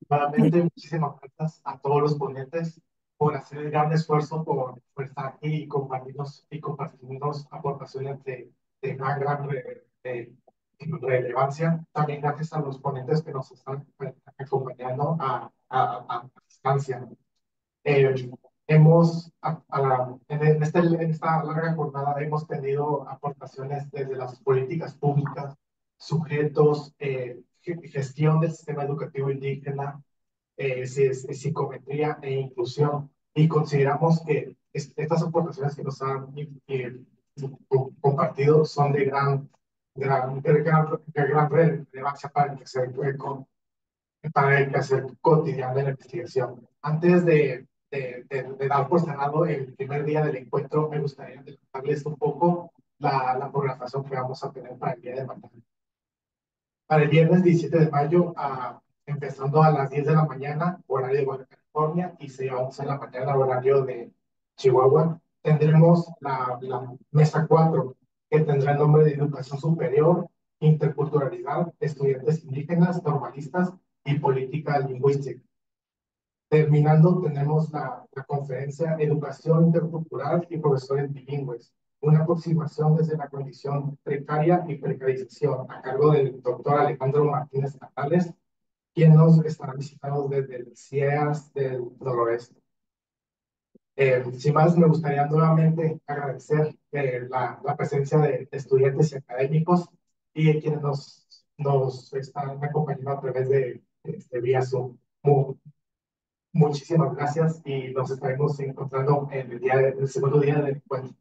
Nuevamente, muchísimas gracias a todos los ponentes por por hacer el gran esfuerzo por estar aquí y compartirnos aportaciones de relevancia. También gracias a los ponentes que nos están acompañando a distancia. Eh, en esta larga jornada hemos tenido aportaciones desde las políticas públicas, sujetos, gestión del sistema educativo indígena, psicometría e inclusión. Y consideramos que estas aportaciones que nos han compartido son de gran relevancia para el quehacer cotidiano de la investigación. Antes de dar por cerrado el primer día del encuentro, me gustaría adelantarles un poco la programación que vamos a tener para el día de mañana. Para el viernes 17 de mayo, empezando a las 10 de la mañana, horario de Baja California, y 6 a 11 de la mañana, horario de Chihuahua, tendremos la mesa 4, que tendrá el nombre de Educación Superior, Interculturalidad, Estudiantes Indígenas, Normalistas y Política Lingüística. Terminando, tenemos la conferencia Educación Intercultural y Profesores Bilingües, una aproximación desde la condición precaria y precarización, a cargo del doctor Alejandro Martínez Natales, quien nos estará visitando desde el CIEAS del Noroeste. Sin más, me gustaría nuevamente agradecer la presencia de estudiantes y académicos y de quienes nos están acompañando a través de vía Zoom. Muchísimas gracias y nos estaremos encontrando en el segundo día del encuentro.